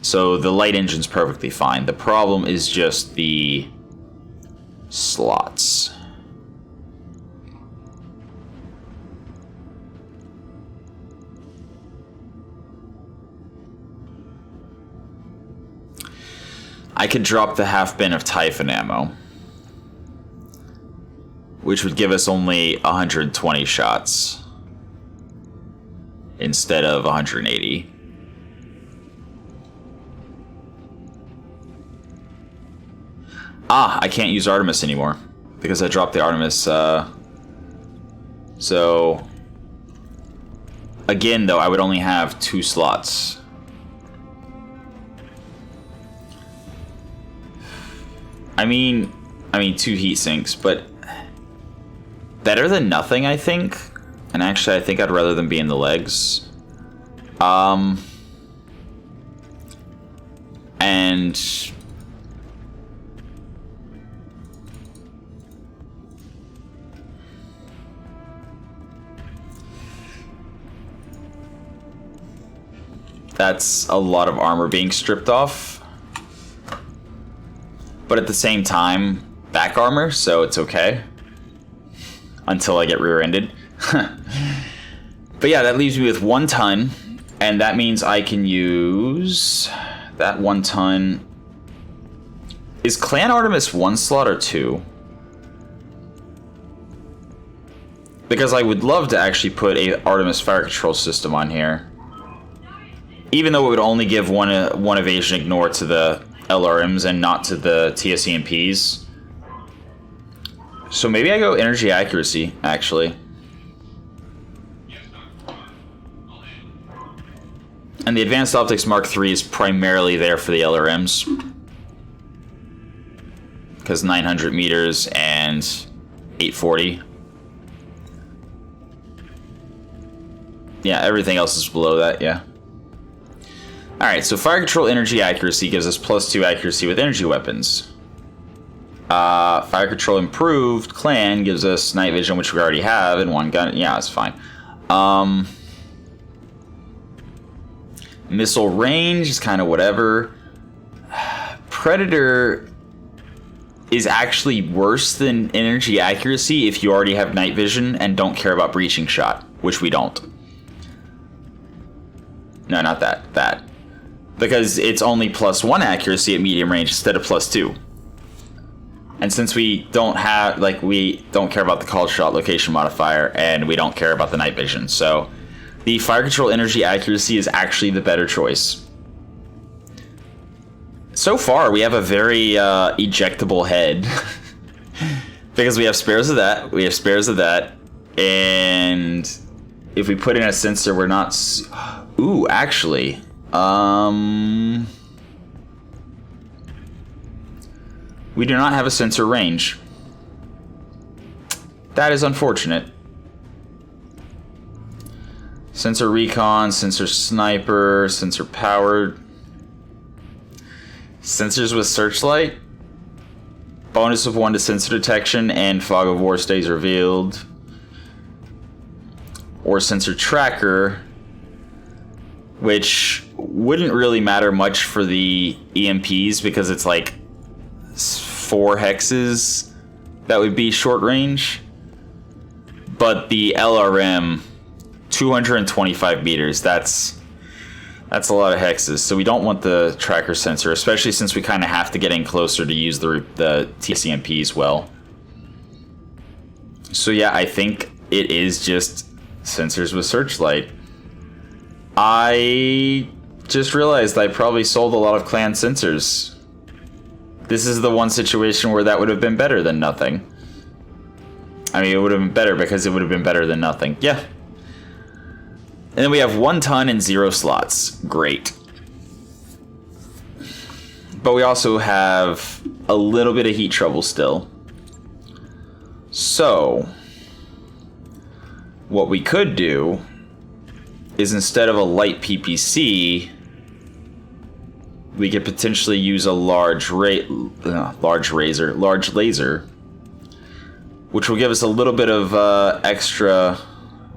So the light engine's perfectly fine. The problem is just the slots. I could drop the half bin of Typhon ammo, which would give us only 120 shots instead of 180. I can't use Artemis anymore because I dropped the Artemis. So again, though, I would only have 2 slots. I mean 2 heat sinks, but better than nothing, I think. And actually, I think I'd rather them be in the legs. And That's a lot of armor being stripped off. But at the same time, back armor, so it's okay. Until I get rear-ended. But yeah, that leaves me with 1 ton. And that means I can use that 1 ton. Is Clan Artemis 1 slot or 2? Because I would love to actually put a Artemis fire control system on here. Even though it would only give one evasion ignore to the LRMs and not to the TSEMPs. So maybe I go energy accuracy, actually. And the Advanced Optics Mark III is primarily there for the LRMs. Because 900 meters and 840. Yeah, everything else is below that, yeah. Alright, so Fire Control Energy Accuracy gives us +2 accuracy with energy weapons. Fire Control Improved Clan gives us Night Vision, which we already have, and 1 gun. Yeah, that's fine. Missile range is kind of whatever. Predator is actually worse than energy accuracy if you already have night vision and don't care about breaching shot, which we don't. No, not that. That. Because it's only +1 accuracy at medium range instead of +2. And since we don't have, like, we don't care about the call shot location modifier and we don't care about the night vision, so the fire control energy accuracy is actually the better choice. So far, we have a very ejectable head. Because we have spares of that, and if we put in a sensor, we're not... Ooh, actually... We do not have a sensor range. That is unfortunate. Sensor recon, sensor sniper, sensor powered. Sensors with searchlight. Bonus of 1 to sensor detection and fog of war stays revealed. Or sensor tracker, which wouldn't really matter much for the EMPs because it's like 4 hexes that would be short range. But the LRM, 225 meters, that's a lot of hexes. So we don't want the tracker sensor, especially since we kind of have to get in closer to use the TCMPs well. So yeah, I think it is just sensors with searchlight. I just realized I probably sold a lot of clan sensors. This is the one situation where that would have been better than nothing. I mean, it would have been better because it would have been better than nothing. Yeah. And then we have 1 ton and 0 slots. Great. But we also have a little bit of heat trouble still. So, what we could do is instead of a light PPC, we could potentially use a large laser, which will give us a little bit of extra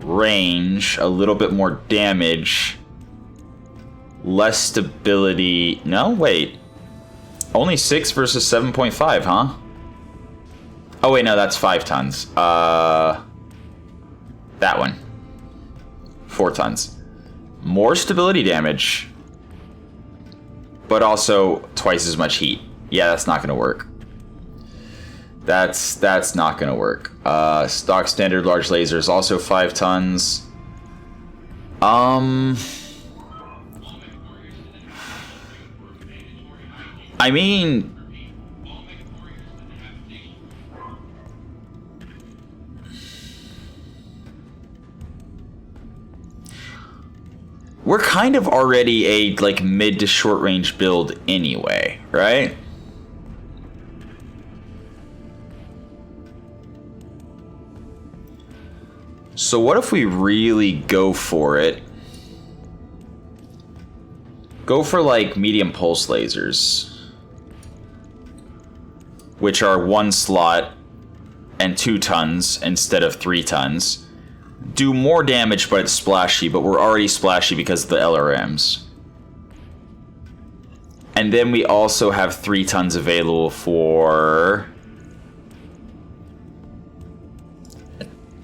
range, a little bit more damage, less stability. No, wait. Only 6 versus 7.5, huh? Oh, wait, no, that's 5 tons. That one. 4 tons. More stability damage, but also twice as much heat. Yeah, that's not going to work. That's not going to work. Stock standard large laser is also 5 tons. I mean, we're kind of already a like mid to short range build anyway, right? So what if we really go for it? Go for like medium pulse lasers, which are 1 slot and 2 tons instead of 3 tons. Do more damage, but it's splashy, but we're already splashy because of the LRMs. And then we also have 3 tons available for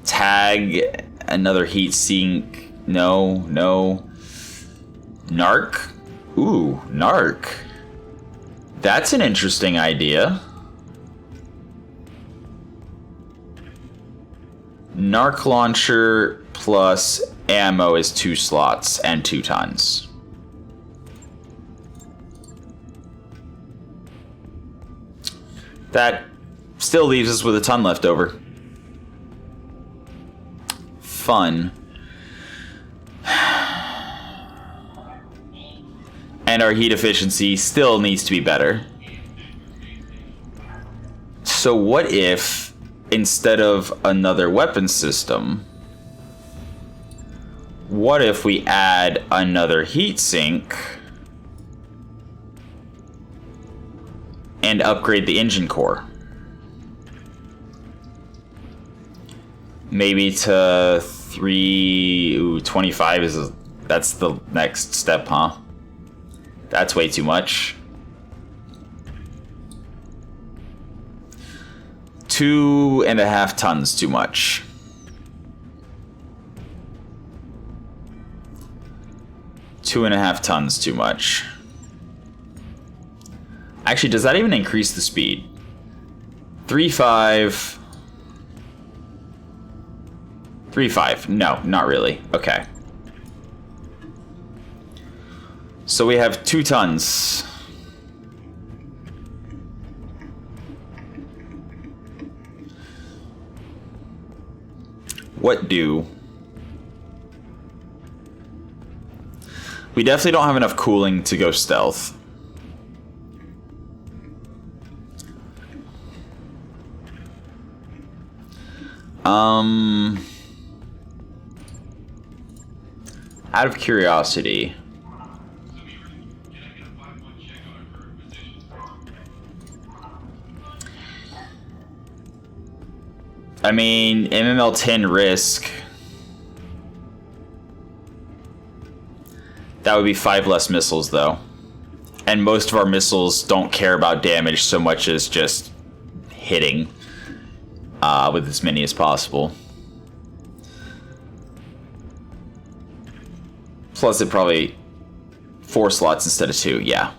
tag, another heat sink. No. Narc? Ooh, Narc. That's an interesting idea. Narc launcher plus ammo is 2 slots and 2 tons. That still leaves us with a ton left over. Fun. And our heat efficiency still needs to be better. So what if, instead of another weapon system, what if we add another heat sink and upgrade the engine core? Maybe to 25 is that's the next step, huh? That's way too much. 2.5 tons too much. Two and a half tons too much. Actually, does that even increase the speed? 3.5. 3.5. No, not really. Okay. So we have 2 tons. What do? We definitely don't have enough cooling to go stealth. Out of curiosity, I mean, MML 10 risk. That would be 5 less missiles, though. And most of our missiles don't care about damage so much as just hitting with as many as possible. Plus, it probably 4 slots instead of 2, yeah.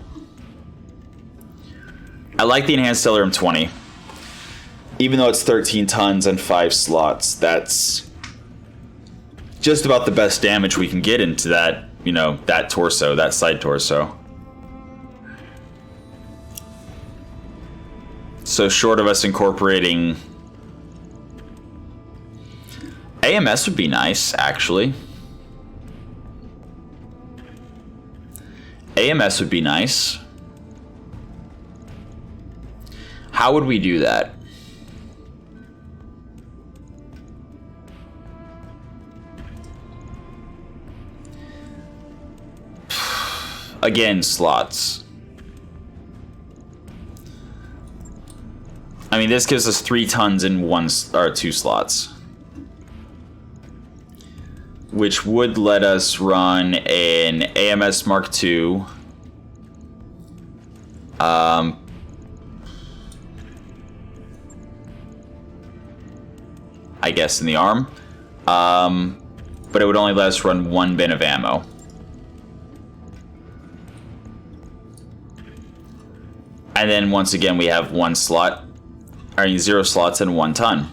I like the enhanced Stellarium 20. Even though it's 13 tons and 5 slots, that's just about the best damage we can get into that, you know, that torso, that side torso. So short of us incorporating AMS would be nice, actually. AMS would be nice. How would we do that? Again, slots. I mean, this gives us 3 tons in 2 slots, which would let us run an AMS Mark II. I guess in the arm. But it would only let us run 1 bin of ammo. And then once again we have 1 slot, I mean 0 slots and 1 ton.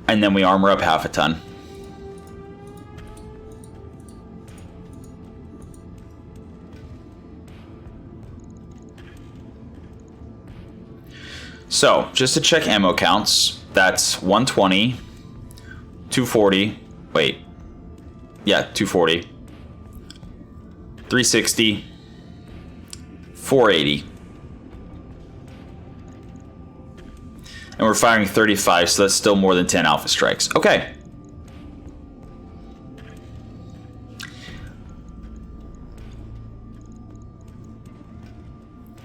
And then we armor up 1/2 ton. So, just to check ammo counts, that's 120, 240, wait, yeah, 240, 360, 480. And we're firing 35, so that's still more than 10 alpha strikes. Okay.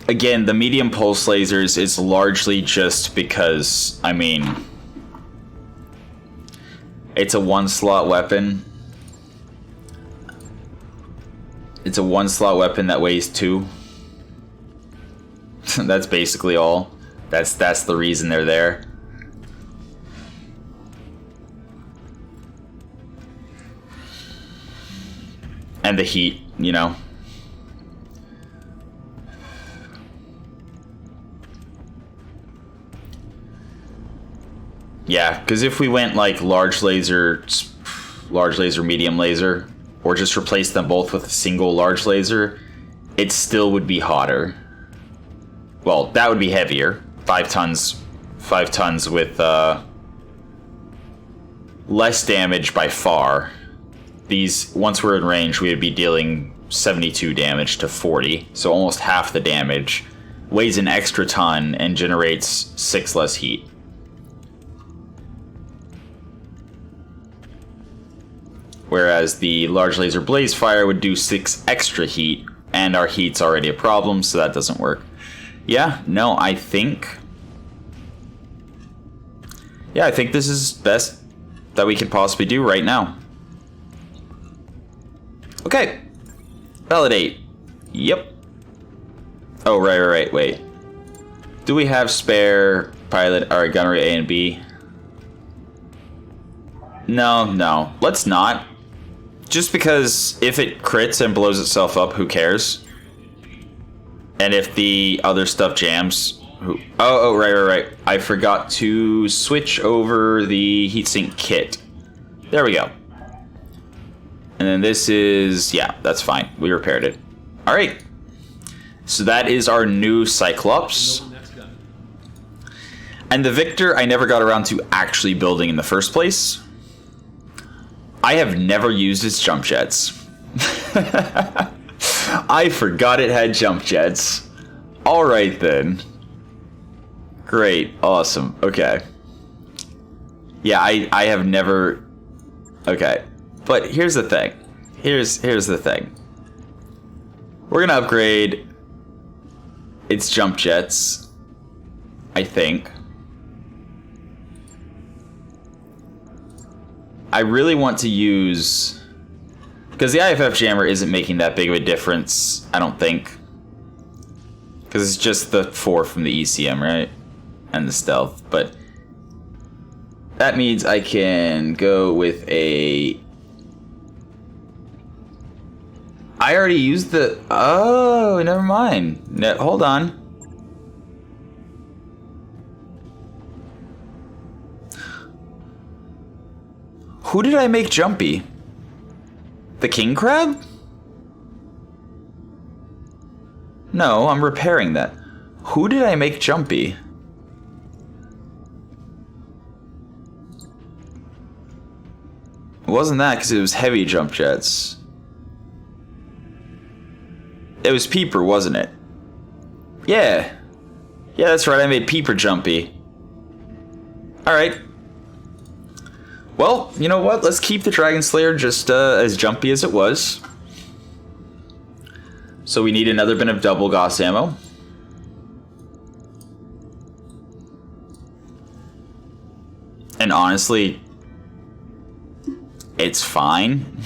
Again, the medium pulse lasers is largely just because, I mean, it's a one-slot weapon. It's a one-slot weapon that weighs 2. That's basically all. That's the reason they're there. And the heat, you know. Yeah, because if we went like large laser, medium laser, or just replace them both with a single large laser, it still would be hotter. Well, that would be heavier. 5 tons. 5 tons with less damage by far. These, once we're in range, we would be dealing 72 damage to 40, so almost half the damage. Weighs an extra ton and generates 6 less heat. Whereas the large laser blaze fire would do 6 extra heat, and our heat's already a problem, so that doesn't work. Yeah, no, I think this is best that we could possibly do right now. Okay. Validate. Yep. Oh, right, wait. Do we have spare pilot or gunnery A and B? No. Let's not. Just because if it crits and blows itself up, who cares? And if the other stuff jams... Oh, right. I forgot to switch over the heatsink kit. There we go. And then this is... Yeah, that's fine. We repaired it. Alright. So that is our new Cyclops. And the Victor I never got around to actually building in the first place. I have never used its jump jets. I forgot it had jump jets. Alright then. Great. Awesome. Okay. Yeah, I have never... Okay. But here's the thing. Here's the thing. We're gonna upgrade its jump jets, I think. I really want to use... Because the IFF jammer isn't making that big of a difference, I don't think. Because it's just the 4 from the ECM, right? And the stealth. But that means I can go with a... I already used the... Oh, never mind. No, hold on. Who did I make jumpy? The king crab? No, I'm repairing that. Who did I make jumpy? It wasn't that because it was heavy jump jets. It was Peeper, wasn't it? Yeah. Yeah, that's right, I made Peeper jumpy. Alright. Well, you know what? Let's keep the Dragon Slayer just as jumpy as it was. So we need another bin of double Gauss ammo. And honestly, it's fine.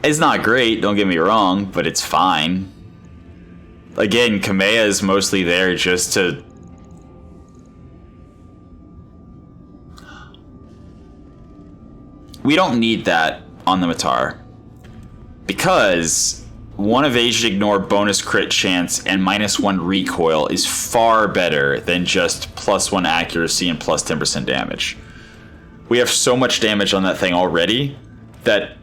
It's not great, don't get me wrong, but it's fine. Again, Kamea is mostly there just to... We don't need that on the Matar. Because 1 evasion ignore, bonus crit chance, and -1 recoil is far better than just +1 accuracy and plus 10% damage. We have so much damage on that thing already that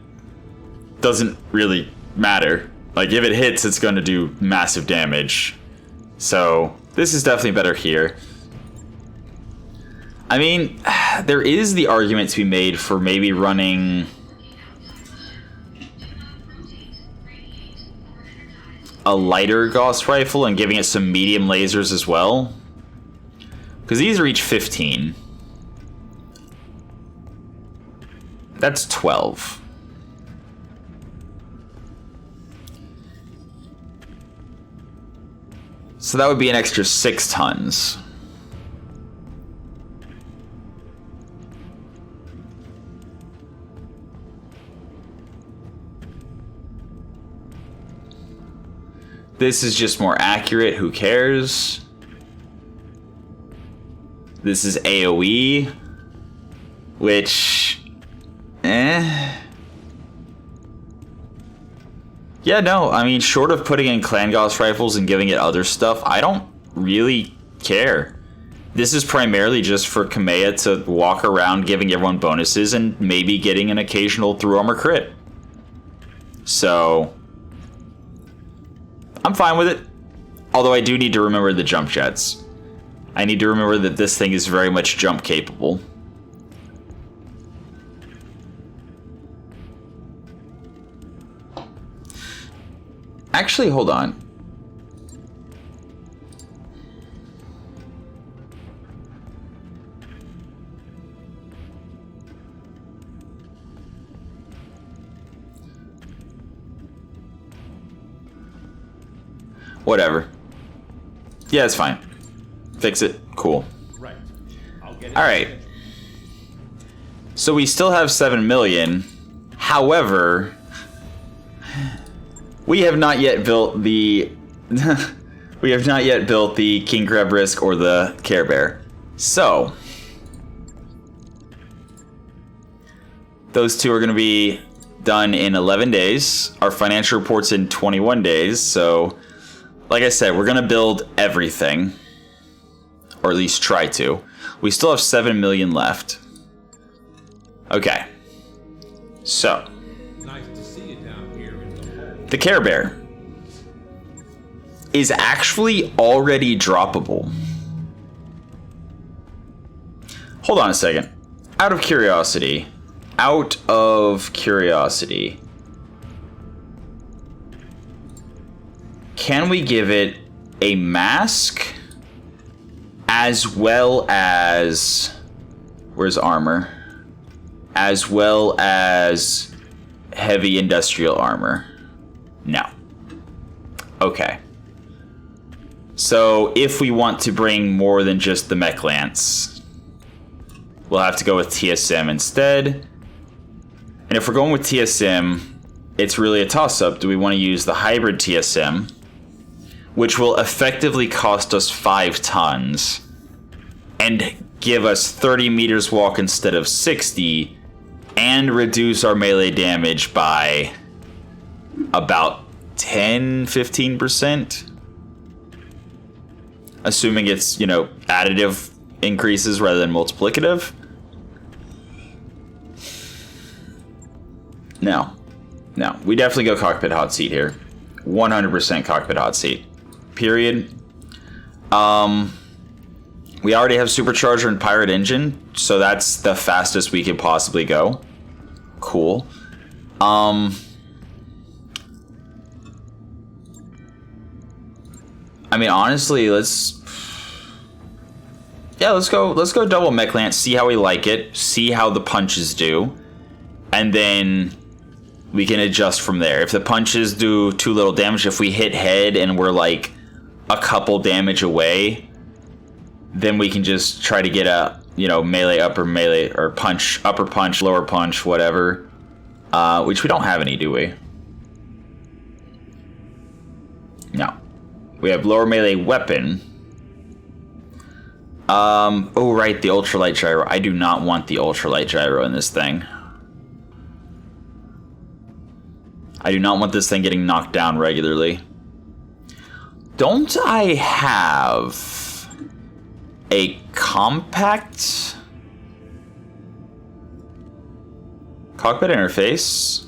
doesn't really matter. Like, if it hits, it's going to do massive damage. So, this is definitely better here. I mean, there is the argument to be made for maybe running a lighter Gauss rifle and giving it some medium lasers as well. Because these reach 15. That's 12. So that would be an extra 6 tons. This is just more accurate, who cares? This is AoE, which, Yeah, no, I mean, short of putting in Clan Gauss rifles and giving it other stuff, I don't really care. This is primarily just for Kamea to walk around giving everyone bonuses and maybe getting an occasional through armor crit. So I'm fine with it. Although I do need to remember the jump jets. I need to remember that this thing is very much jump capable. Actually, hold on. Whatever. Yeah, it's fine. Fix it. Cool. Right. I'll get it. All right. So we still have 7 million. However, we have not yet built the we have not yet built the King Crab Risk or the Care Bear. So those two are going to be done in 11 days. Our financial report's in 21 days. So like I said, we're going to build everything, or at least try to. We still have 7 million left. Okay. So Nice to see you down here in the hole. the Care Bear is actually already droppable. Hold on a second. Out of curiosity. Can we give it a mask as well as... Where's armor? As well as heavy industrial armor? No. Okay. So if we want to bring more than just the Mech Lance, we'll have to go with TSM instead. And if we're going with TSM, it's really a toss-up. Do we want to use the hybrid TSM, which will effectively cost us 5 tons and give us 30 meters walk instead of 60, and reduce our melee damage by about 10-15%? Assuming it's, additive increases rather than multiplicative. No, we definitely go cockpit hot seat here. 100% cockpit hot seat. Period. We already have supercharger and pirate engine, so that's the fastest we could possibly go. Cool. I mean, honestly, let's go double Mech Lance, see how we like it, see how the punches do, and then we can adjust from there. If the punches do too little damage, if we hit head and we're like a couple damage away, then we can just try to get a, melee, or punch, upper punch, lower punch, whatever. Which we don't have any, do we? No. We have lower melee weapon. Oh right, the ultralight gyro. I do not want the ultralight gyro in this thing. I do not want this thing getting knocked down regularly. Don't I have a compact cockpit interface?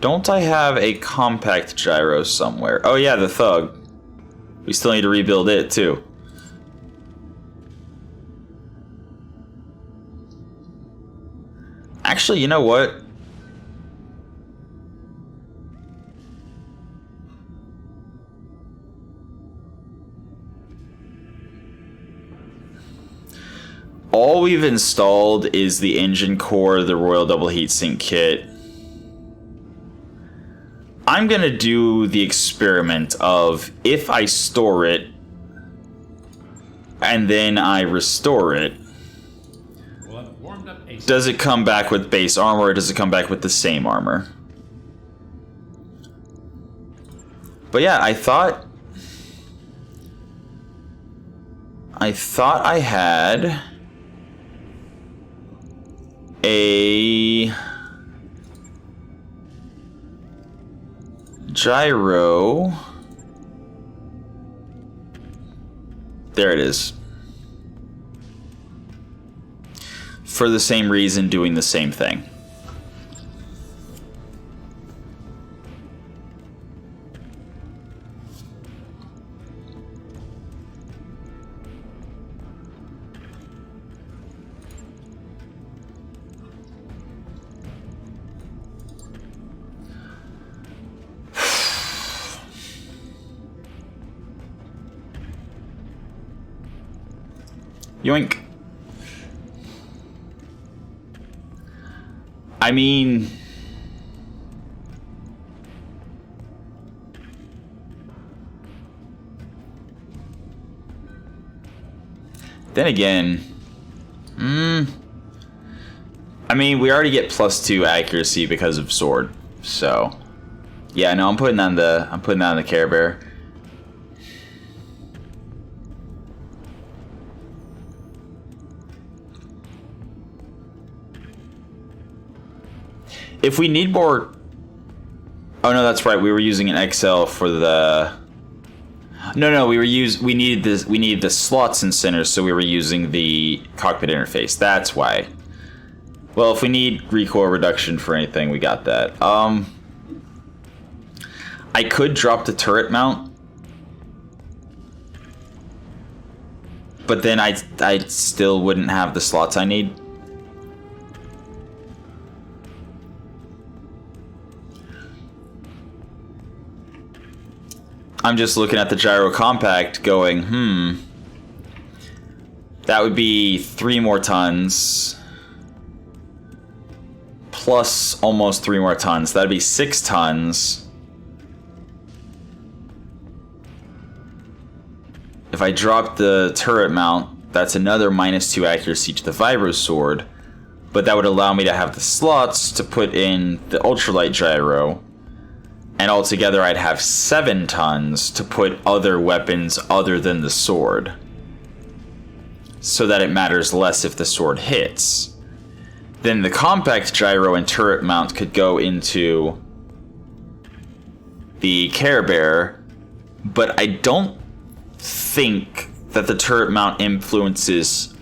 Don't I have a compact gyro somewhere? Oh yeah, the Thug. We still need to rebuild it too. Actually, you know what? All we've installed is the engine core, the Royal Double Heatsink kit. I'm going to do the experiment of if I store it and then I restore it, Well, I've warmed up a does it come back with base armor or does it come back with the same armor? But yeah, I thought I had a gyro. There it is. For the same reason, doing the same thing. Yoink. I mean... Then again... I mean, we already get +2 accuracy because of sword. So... Yeah, no, I'm putting that on the Care Bear. If we need more... Oh no, that's right. We were using an XL for the... No, we needed this. We needed the slots and centers, so we were using the cockpit interface. That's why. Well, if we need recoil reduction for anything, we got that. I could drop the turret mount, but then I still wouldn't have the slots I need. I'm just looking at the gyro compact going, that would be 3 more tons plus almost 3 more tons. That'd be 6 tons. If I drop the turret mount, that's another -2 accuracy to the vibro sword, but that would allow me to have the slots to put in the ultralight gyro. And altogether, I'd have 7 tons to put other weapons other than the sword. So that it matters less if the sword hits. Then the compact gyro and turret mount could go into the Care Bear. But I don't think that the turret mount influences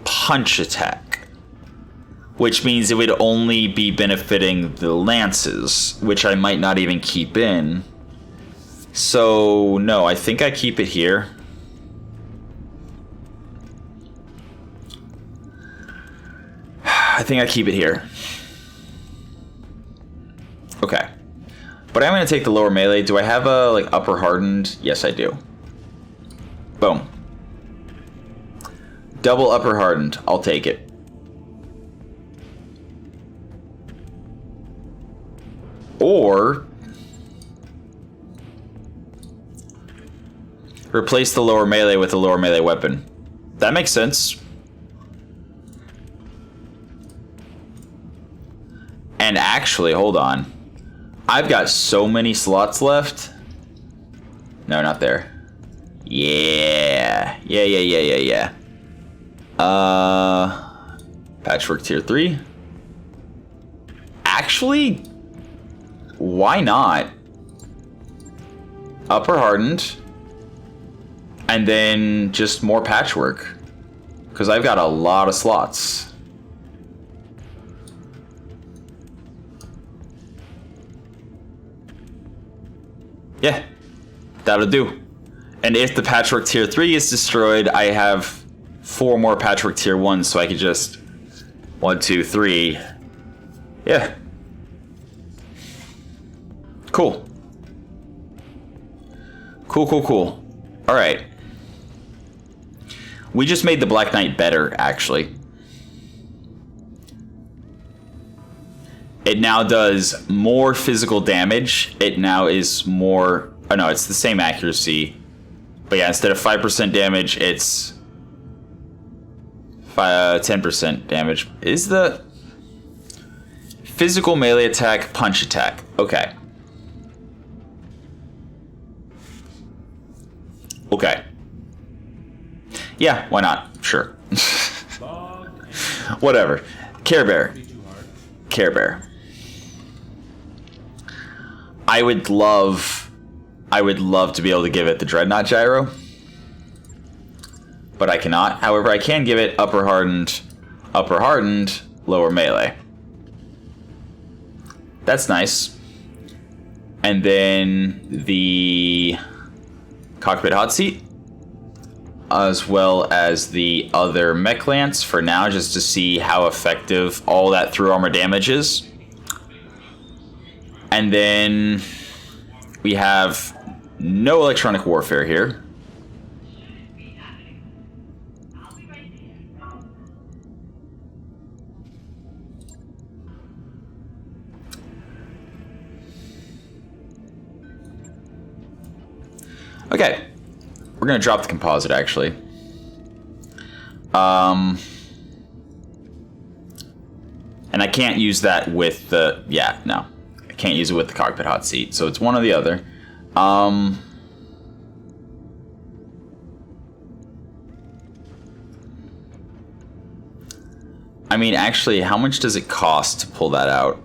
punch attack. Which means it would only be benefiting the lances, which I might not even keep in. So, no, I think I keep it here. I think I keep it here. Okay. But I'm going to take the lower melee. Do I have a upper hardened? Yes, I do. Boom. Double upper hardened. I'll take it. Or replace the lower melee with a lower melee weapon. That makes sense. And actually, hold on. I've got so many slots left. No, not there. Yeah. Patchwork tier 3. Actually, why not? Upper hardened. And then just more patchwork. Because I've got a lot of slots. Yeah, that'll do. And if the patchwork tier 3 is destroyed, I have 4 more patchwork tier 1, so I could just 1, 2, 3. Yeah. Cool. Cool. Alright. We just made the Black Knight better, actually. It now does more physical damage. It now is more... Oh no, it's the same accuracy. But yeah, instead of 5% damage, it's 10% damage. Is the physical melee attack punch attack? Okay. Okay. Yeah, why not? Sure. Whatever. Care Bear. Care Bear. I would love to be able to give it the Dreadnought Gyro, but I cannot. However, I can give it upper hardened, lower melee. That's nice. And then the cockpit hot seat, as well as the other mech lance for now, just to see how effective all that through armor damage is. And then we have no electronic warfare here. Okay, we're gonna drop the composite actually. And I can't use that with the, yeah, no. I can't use it with the cockpit hot seat, so it's one or the other. I mean, actually, how much does it cost to pull that out?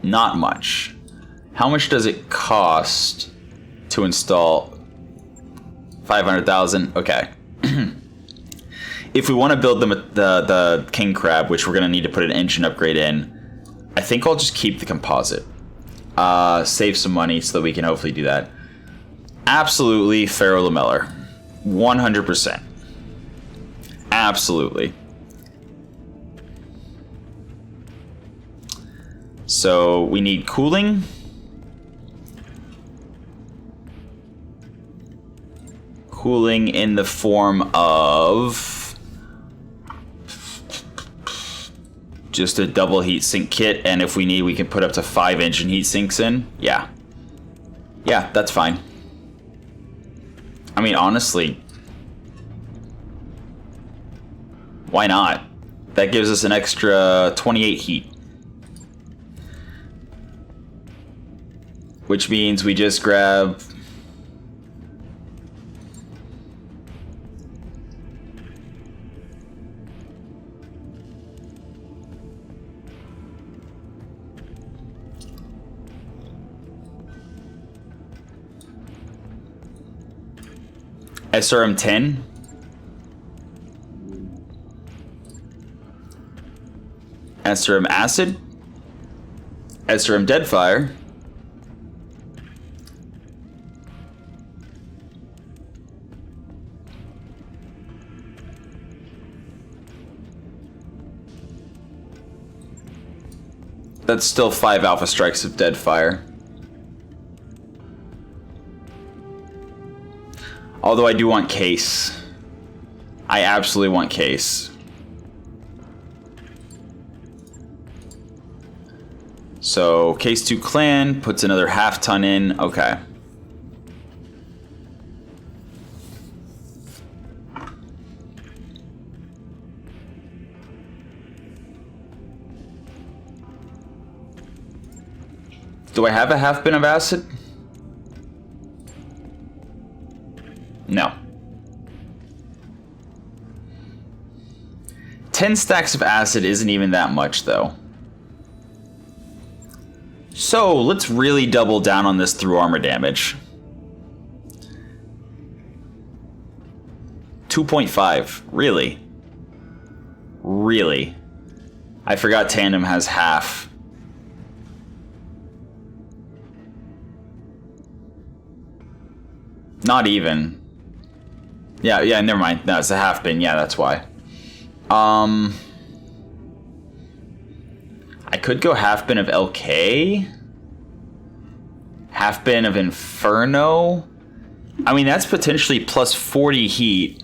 Not much. How much does it cost to install? 500,000. Okay. If we want to build the King Crab, which we're going to need to put an engine upgrade in, I think I'll just keep the composite. Save some money so that we can hopefully do that. Absolutely Ferro Lamellar. 100%. Absolutely. So we need cooling. Cooling in the form of just a double heatsink kit, and if we need, we can put up to 5 engine heat sinks in. Yeah. Yeah, that's fine. I mean, honestly, why not? That gives us an extra 28 heat. Which means we just grab... SRM 10. SRM Acid. SRM Deadfire. That's still 5 Alpha Strikes of Deadfire. Although I do want Case. I absolutely want Case. So, Case 2 Clan puts another half ton in. Okay. Do I have a half bin of acid? No. 10 stacks of acid isn't even that much, though. So, let's really double down on this through armor damage. 2.5. Really? Really? I forgot Tandem has half. Not even. Yeah, never mind. No, it's a half bin. Yeah, that's why. I could go half bin of LK. Half bin of Inferno. I mean, that's potentially plus 40 heat.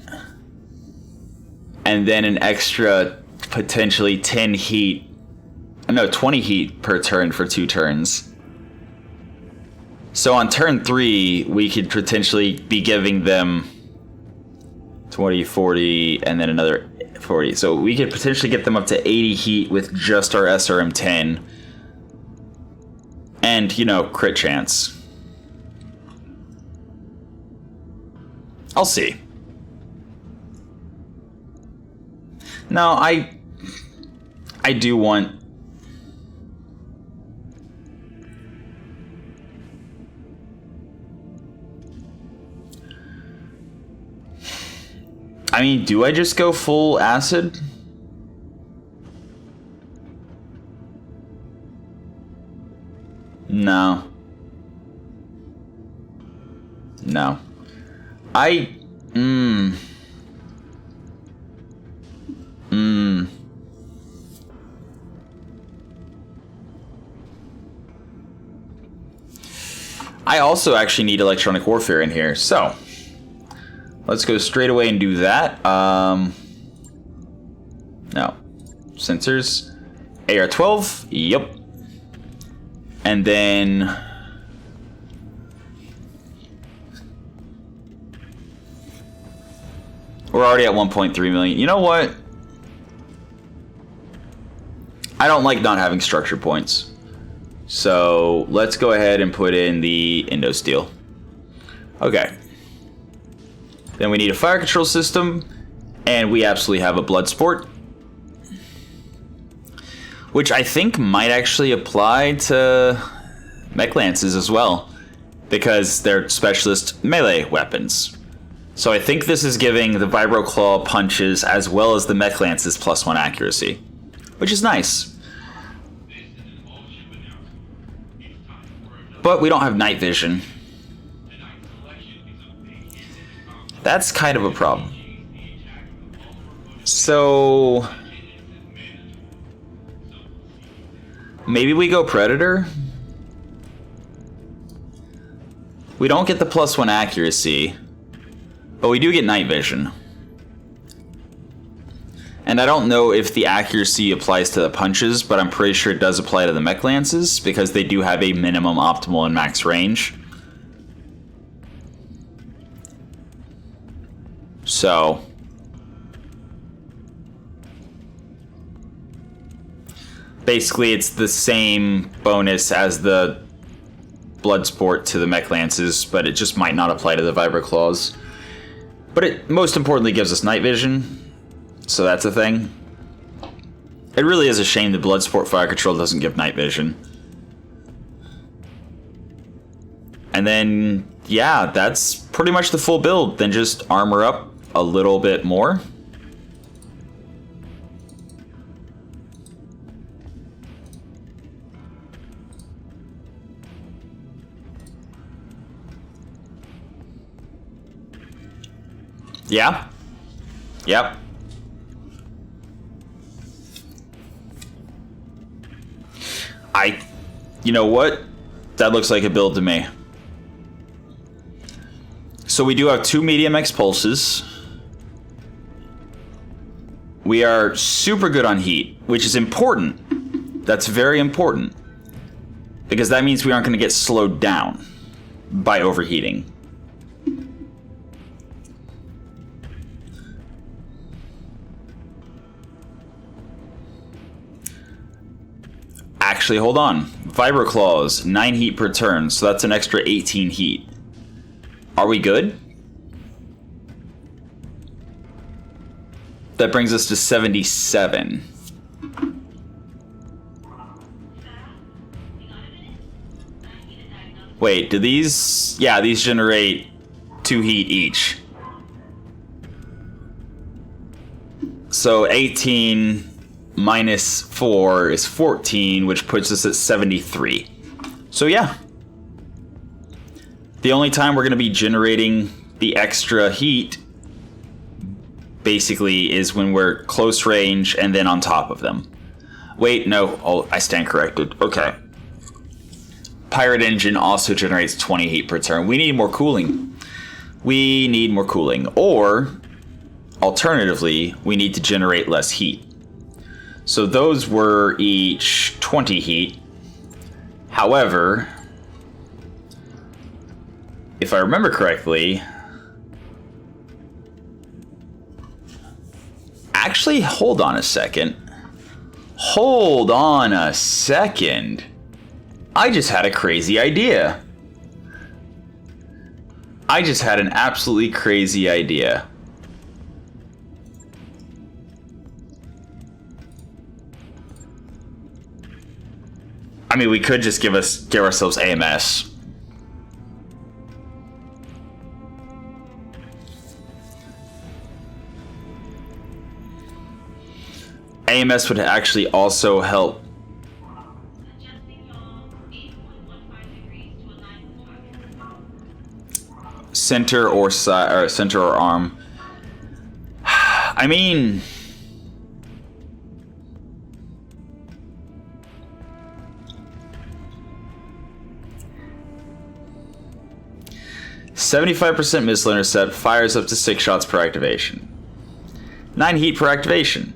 And then an extra potentially 10 heat No, 20 heat per turn for 2 turns. So on turn 3, we could potentially be giving them 20, 40, and then another 40. So we could potentially get them up to 80 heat with just our SRM-10. And, you know, crit chance. I'll see. No, I do want... I mean, do I just go full acid? No. No. I also actually need electronic warfare in here, so let's go straight away and do that. No. Sensors. AR-12. Yep. And then... we're already at 1.3 million. You know what? I don't like not having structure points. So let's go ahead and put in the Indo Steel. Okay. Then we need a fire control system, and we absolutely have a blood sport, which I think might actually apply to mech lances as well, because they're specialist melee weapons. So I think this is giving the vibro claw punches as well as the mech lances +1 accuracy, which is nice. But we don't have night vision. That's kind of a problem. So maybe we go Predator? We don't get the +1 accuracy, but we do get night vision. And I don't know if the accuracy applies to the punches, but I'm pretty sure it does apply to the mech lances because they do have a minimum, optimal, and max range. So basically it's the same bonus as the blood sport to the mech lances, but it just might not apply to the vibro claws. But it most importantly gives us night vision, so that's a thing. It really is a shame the blood sport fire control doesn't give night vision. And then yeah, that's pretty much the full build. Then just armor up a little bit more. Yeah. Yep. You know what? That looks like a build to me. So we do have 2 medium X pulses. We are super good on heat, which is important. That's very important. Because that means we aren't going to get slowed down by overheating. Actually, hold on. Vibro Claws, 9 heat per turn, so that's an extra 18 heat. Are we good? That brings us to 77. Wait, do these... yeah, these generate 2 heat each. So 18... minus 4 is 14, which puts us at 73. So yeah. The only time we're going to be generating the extra heat basically is when we're close range and then on top of them. Wait, no. Oh, I stand corrected. Okay. Pirate Engine also generates 20 heat per turn. We need more cooling. We need more cooling. Or, alternatively, we need to generate less heat. So those were each 20 heat. However, if I remember correctly, actually, hold on a second. Hold on a second. I just had a crazy idea. I just had an absolutely crazy idea. I mean, we could just give ourselves AMS. AMS would actually also help. Center or side, or center or arm. I mean, 75% missile intercept, fires up to 6 shots per activation. 9 heat per activation.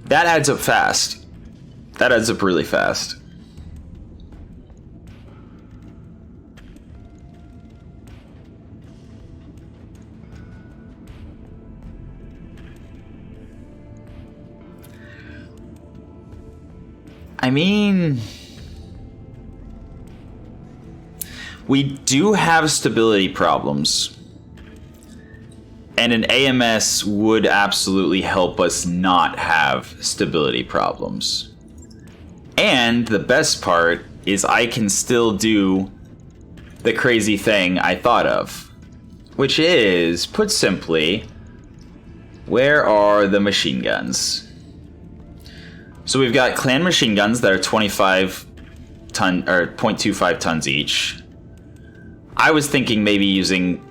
That adds up fast. That adds up really fast. I mean, we do have stability problems, and an AMS would absolutely help us not have stability problems. And the best part is I can still do the crazy thing I thought of, which is, put simply, where are the machine guns? So we've got clan machine guns that are 25 ton or 0.25 tons each. I was thinking maybe using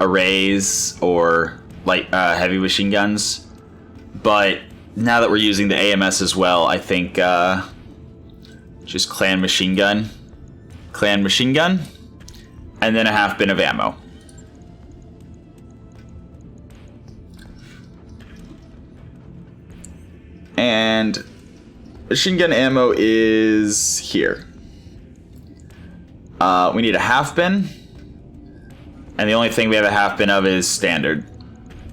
arrays or light heavy machine guns, but now that we're using the AMS as well, I think just clan machine gun, and then a half bin of ammo. And machine gun ammo is here. We need a half bin, and the only thing we have a half bin of is standard.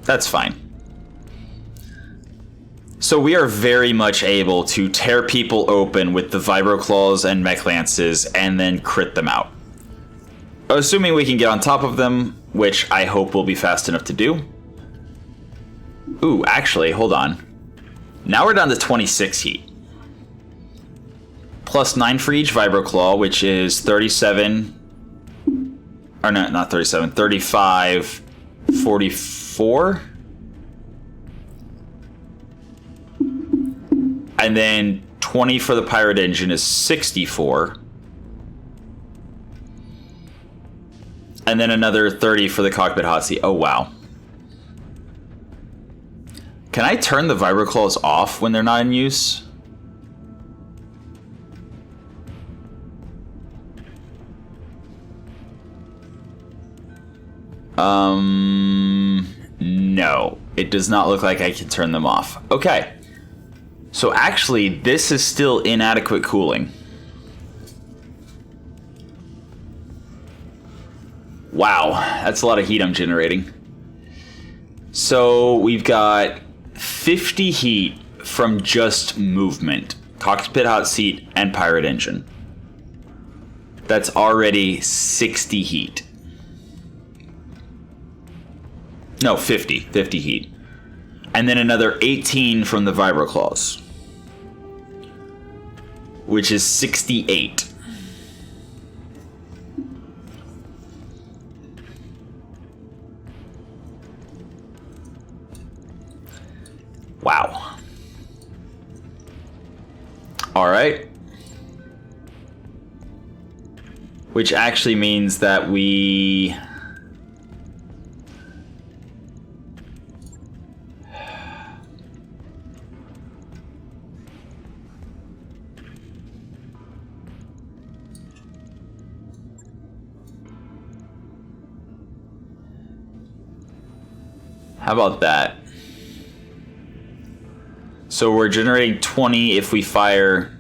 That's fine. So we are very much able to tear people open with the vibro claws and mech lances and then crit them out. Assuming we can get on top of them, which I hope will be fast enough to do. Ooh, actually, hold on. Now we're down to 26 heat. Plus 9 for each vibro claw, which is 37. Or no, not 37. 35, 44. And then 20 for the pirate engine is 64. And then another 30 for the cockpit hot seat. Oh, wow. Can I turn the vibro claws off when they're not in use? No. It does not look like I can turn them off. Okay. So actually, this is still inadequate cooling. Wow, that's a lot of heat I'm generating. So we've got 50 heat from just movement. Cockpit hot seat and pirate engine. That's already 60 heat. No, 50 heat. And then another 18 from the vibro claws, which is 68. Wow. All right. Which actually means that we... How about that? So we're generating 20 if we fire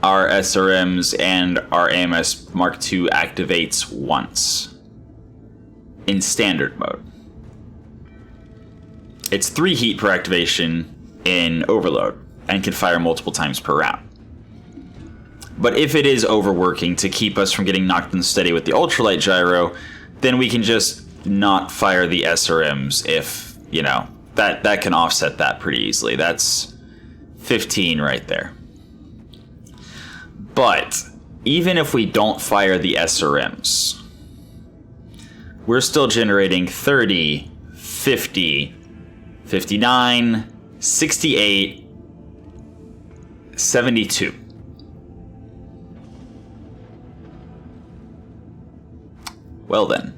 our SRMs, and our AMS Mark II activates once in standard mode. It's 3 heat per activation in overload and can fire multiple times per round. But if it is overworking to keep us from getting knocked unsteady with the ultralight gyro, then we can just not fire the SRMs if, you know, that can offset that pretty easily. That's 15 right there. But even if we don't fire the SRMs, we're still generating 30, 50, 59, 68, 72. Well then.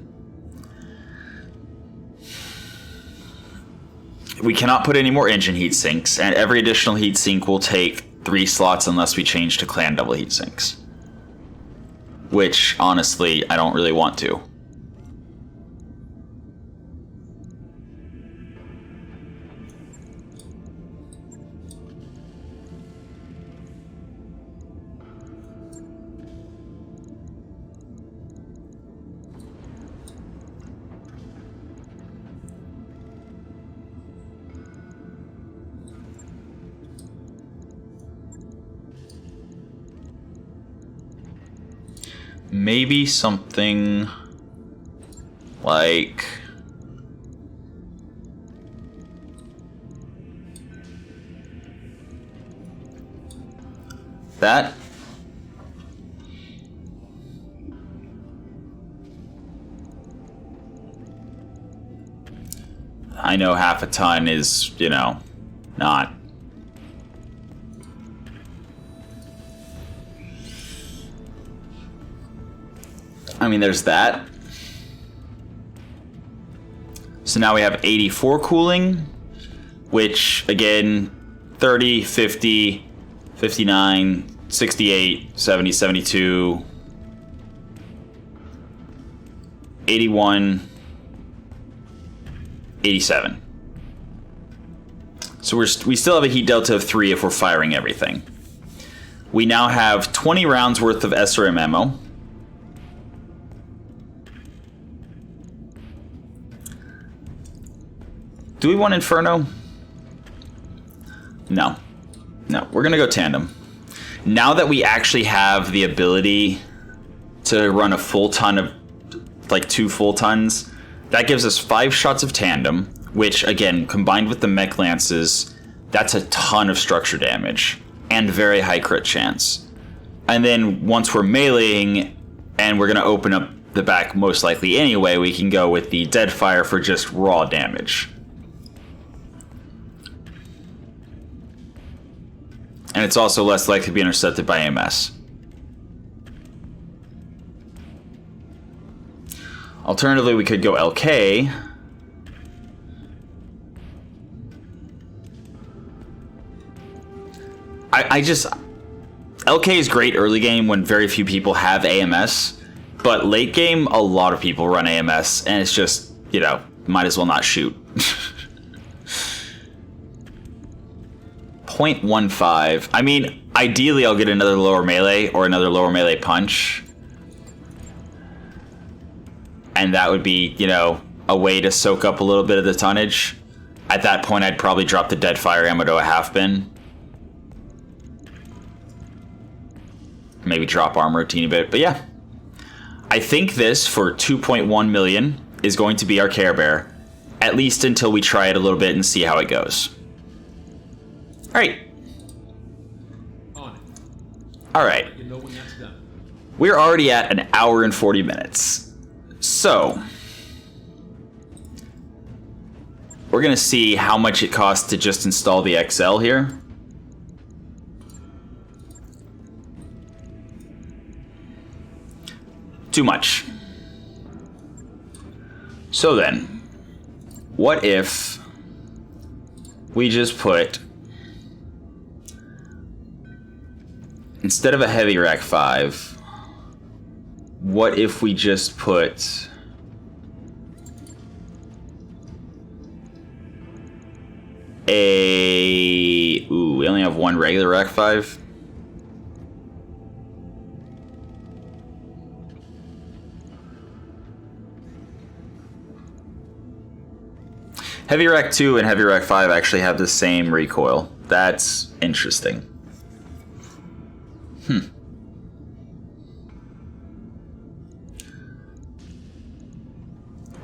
We cannot put any more engine heat sinks, and every additional heat sink will take 3 slots unless we change to clan double heat sinks. Which, honestly, I don't really want to. Maybe something like that. I know half a ton is, you know, not. I mean, there's that. So now we have 84 cooling, which, again, 30, 50, 59, 68, 70, 72, 81, 87. So we still have a heat delta of 3 if we're firing everything. We now have 20 rounds worth of SRM ammo. Do we want Inferno? No. No, we're gonna go tandem. Now that we actually have the ability to run a full ton of, like 2 full tons, that gives us 5 shots of tandem, which again, combined with the mech lances, that's a ton of structure damage and very high crit chance. And then once we're meleeing and we're gonna open up the back most likely anyway, we can go with the Deadfire for just raw damage. And it's also less likely to be intercepted by AMS. Alternatively, we could go LK. LK is great early game when very few people have AMS, but late game, a lot of people run AMS, and it's just, you know, might as well not shoot. 0.15. I mean, ideally I'll get another lower melee or another lower melee punch. And that would be, you know, a way to soak up a little bit of the tonnage. At that point, I'd probably drop the Deadfire ammo to a half bin. Maybe drop armor a teeny bit, but yeah. I think this, for 2.1 million, is going to be our Care Bear. At least until we try it a little bit and see how it goes. Alright. On it. Alright. Let you know when that's done. We're already at an hour and 40 minutes. So, we're going to see how much it costs to just install the XL here. Too much. So then, what if we just put, instead of a heavy rack 5, what if we just put a... Ooh, we only have one regular Rack 5. Heavy Rack 2 and Heavy Rack 5 actually have the same recoil. That's interesting.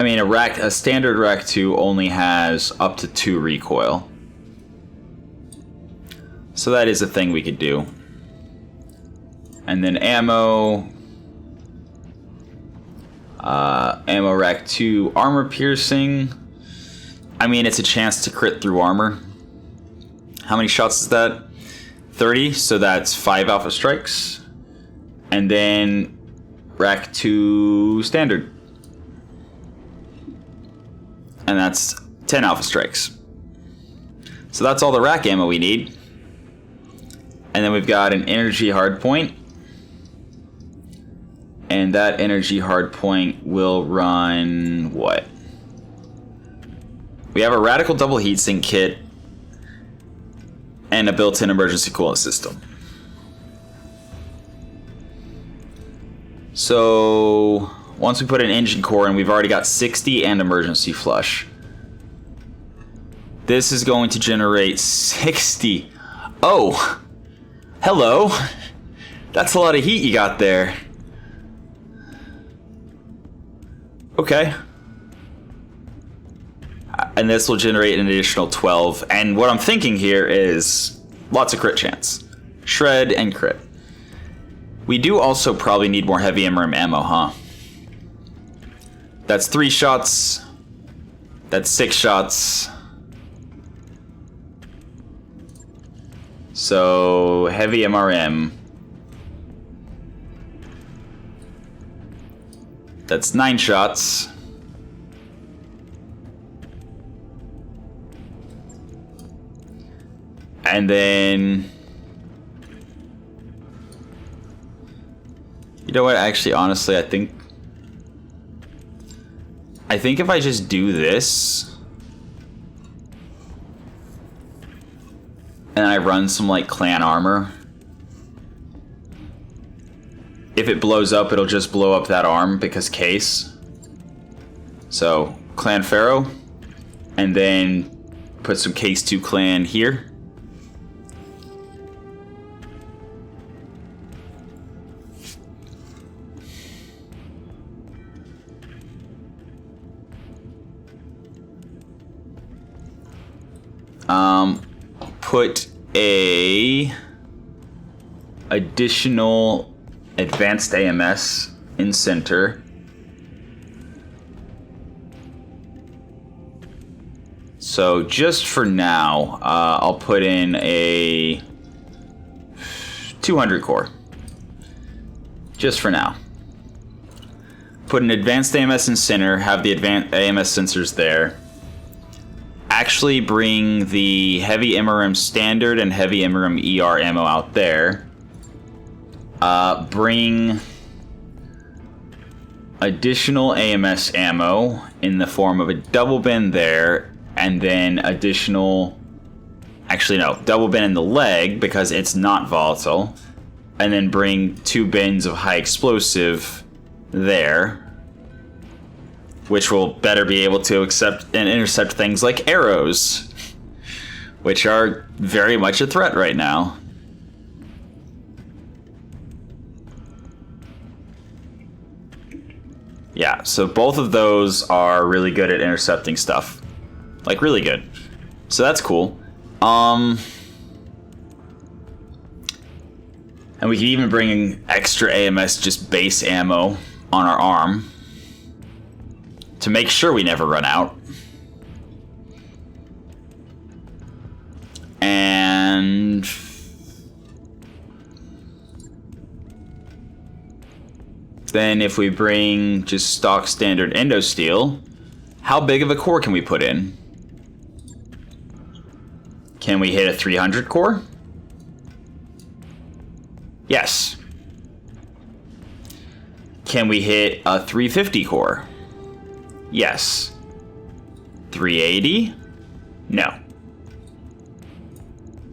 I mean, a standard Rack 2 only has up to 2 recoil. So that is a thing we could do. And then ammo. Ammo Rack 2, armor piercing. I mean, it's a chance to crit through armor. How many shots is that? 30, so that's 5 alpha strikes. And then Rack 2 standard. And that's 10 alpha strikes. So that's all the rack ammo we need. And then we've got an energy hardpoint. And that energy hardpoint will run what? We have a radical double heatsink kit and a built-in emergency coolant system. So once we put an engine core in, we've already got 60 and emergency flush. This is going to generate 60. Oh, hello. That's a lot of heat you got there. Okay. And this will generate an additional 12. And what I'm thinking here is lots of crit chance. Shred and crit. We do also probably need more heavy MRM ammo, huh? That's 3 shots. That's 6 shots. So, heavy MRM. That's 9 shots. And then... You know what, actually, honestly, I think if I just do this... and I run some, like, clan armor... if it blows up, it'll just blow up that arm, because case. So, clan Pharaoh. And then put some case 2 clan here. Put a additional advanced AMS in center. So just for now, I'll put in a 200 core. Just for now. Put an advanced AMS in center, have the advanced AMS sensors there. Actually bring the heavy MRM standard and heavy MRM ER ammo out there. Bring additional AMS ammo in the form of a double bin there, and then additional... Actually, no, double bin in the leg because it's not volatile. And then bring 2 bins of high explosive there, which will better be able to accept and intercept things like arrows, which are very much a threat right now. Yeah, so both of those are really good at intercepting stuff. Like, really good. So that's cool. And we can even bring in extra AMS, just base ammo on our arm, to make sure we never run out. And then if we bring just stock standard endo steel, how big of a core can we put in? Can we hit a 300 core? Yes. Can we hit a 350 core? Yes. 380? No.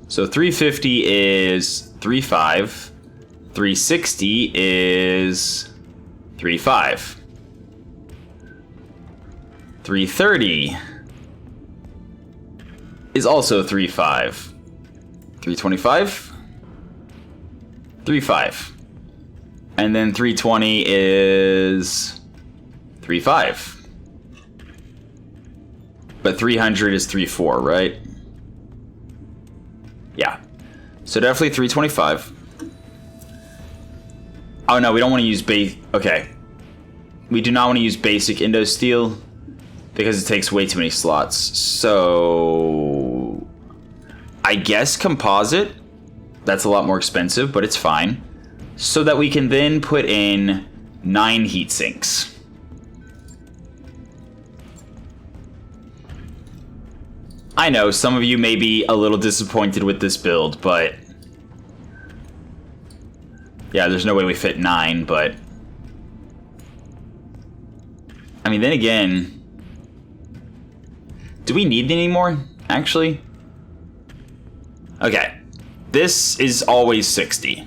So 350 is 3.5. 360 is 3.5. 330 is also 3.5. 325? 3.5. And then 320 is 3.5. But 300 is 3.4, right? Yeah. So definitely 325. Oh no, we don't want to use base. Okay. We do not want to use basic Indo steel because it takes way too many slots. So I guess composite. That's a lot more expensive, but it's fine. So that we can then put in 9 heat sinks. I know some of you may be a little disappointed with this build, but yeah, there's no way we fit 9, but I mean, then again, do we need any more, actually? Okay, this is always 60.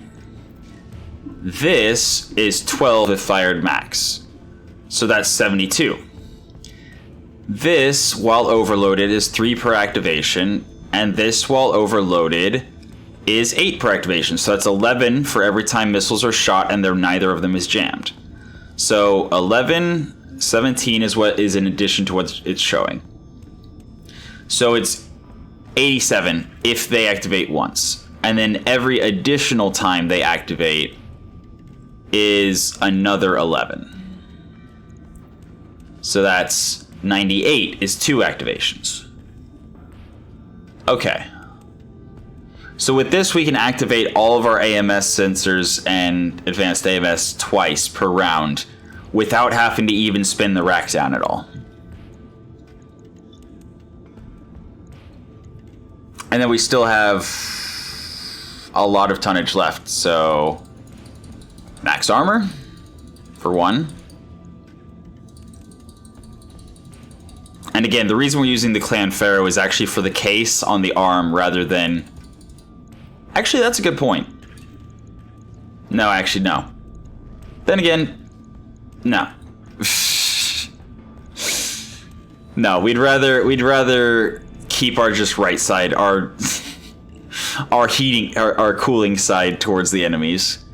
This is 12 if fired max, so that's 72. This, while overloaded, is 3 per activation, and this, while overloaded, is 8 per activation. So that's 11 for every time missiles are shot and neither of them is jammed. So 11, 17 is what is in addition to what it's showing. So it's 87 if they activate once. And then every additional time they activate is another 11. So that's 98 is 2 activations. Okay. So with this, we can activate all of our AMS sensors and advanced AMS twice per round without having to even spin the rack down at all. And then we still have a lot of tonnage left, so max armor for 1. And again, the reason we're using the Clan Pharaoh is actually for the case on the arm rather than... Actually, that's a good point. No, actually, no. Then again, no. No, we'd rather keep our just right side, our cooling side towards the enemies.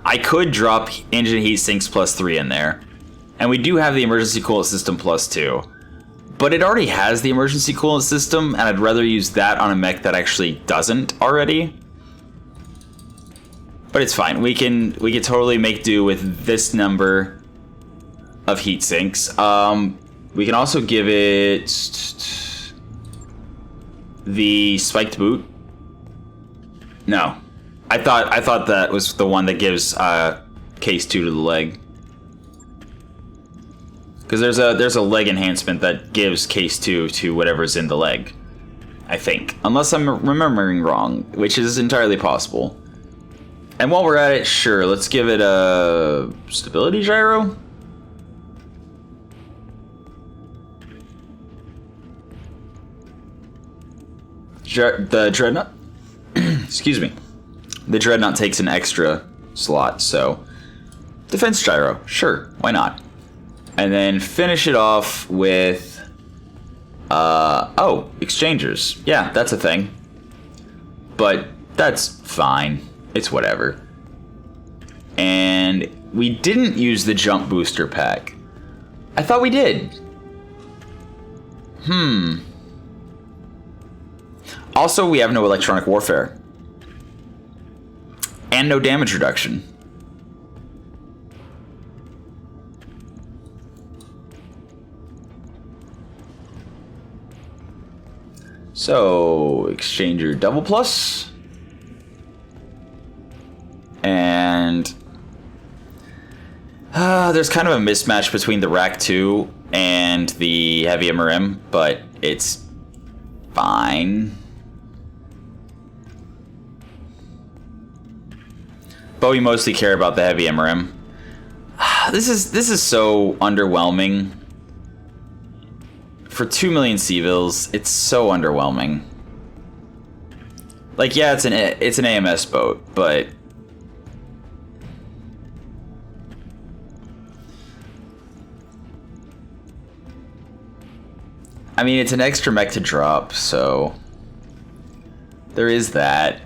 I could drop engine heat sinks +3 in there, and we do have the emergency coolant system +2. But it already has the emergency coolant system, and I'd rather use that on a mech that actually doesn't already. But it's fine. We can totally make do with this number of heat sinks. We can also give it the spiked boot. No, I thought that was the one that gives case 2 to the leg. Because there's a leg enhancement that gives case 2 to whatever's in the leg, I think. Unless I'm remembering wrong, which is entirely possible. And while we're at it, sure, let's give it a stability gyro. The Dreadnought, excuse me. The Dreadnought takes an extra slot, so defense gyro, sure, why not? And then finish it off with, exchangers. Yeah, that's a thing. But that's fine. It's whatever. And we didn't use the jump booster pack. I thought we did. Also, we have no electronic warfare. And no damage reduction. So, exchanger double plus. And there's kind of a mismatch between the Rack 2 and the Heavy MRM, but it's fine. But we mostly care about the Heavy MRM. This is so underwhelming. For 2 million civils, it's so underwhelming. Like, yeah, it's an AMS boat, but I mean, it's an extra mech to drop, so there is that.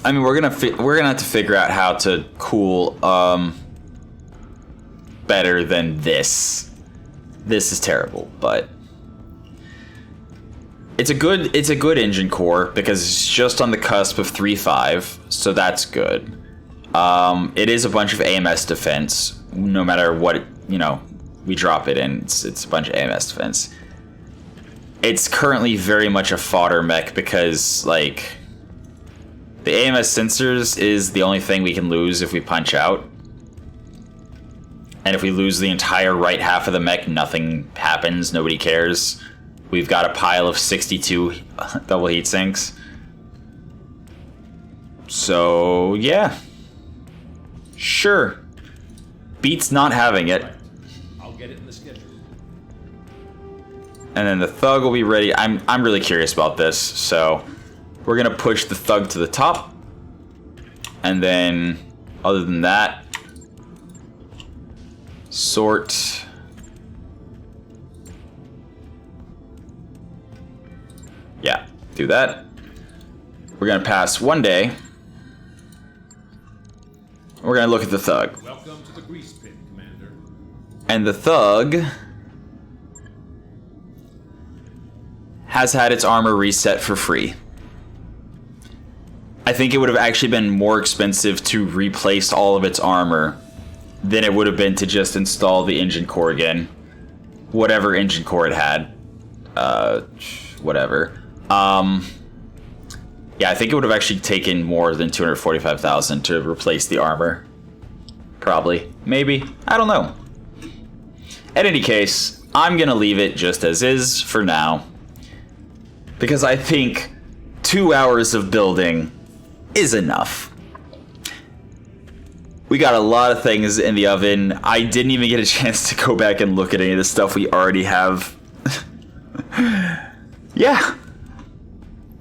I mean, we're gonna have to figure out how to cool better than this. This is terrible, but it's a good engine core because it's just on the cusp of 3.5, so that's good. It is a bunch of AMS defense, no matter what we drop it in. It's a bunch of AMS defense. It's currently very much a fodder mech because like the AMS sensors is the only thing we can lose if we punch out. And if we lose the entire right half of the mech, nothing happens, nobody cares. We've got a pile of 62 double heat sinks. So, yeah. Sure. Beats not having it. I'll get it in the schedule. And then the Thug will be ready. I'm really curious about this, so we're gonna push the Thug to the top. And then, other than that, sort. Yeah, do that. We're gonna pass one day. We're gonna look at the Thug. Welcome to the grease pit, Commander. And the Thug has had its armor reset for free. I think it would have actually been more expensive to replace all of its armor than it would have been to just install the engine core again. Whatever engine core it had. Whatever. Yeah, I think it would have actually taken more than 245,000 to replace the armor. Probably. Maybe. I don't know. In any case, I'm gonna leave it just as is for now. Because I think 2 hours of building is enough. We got a lot of things in the oven. I didn't even get a chance to go back and look at any of the stuff we already have. Yeah.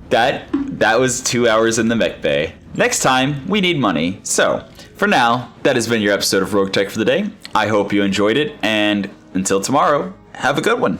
That was 2 hours in the Mechbay. Next time, we need money. So, for now, that has been your episode of Roguetech for the day. I hope you enjoyed it, and until tomorrow, have a good one.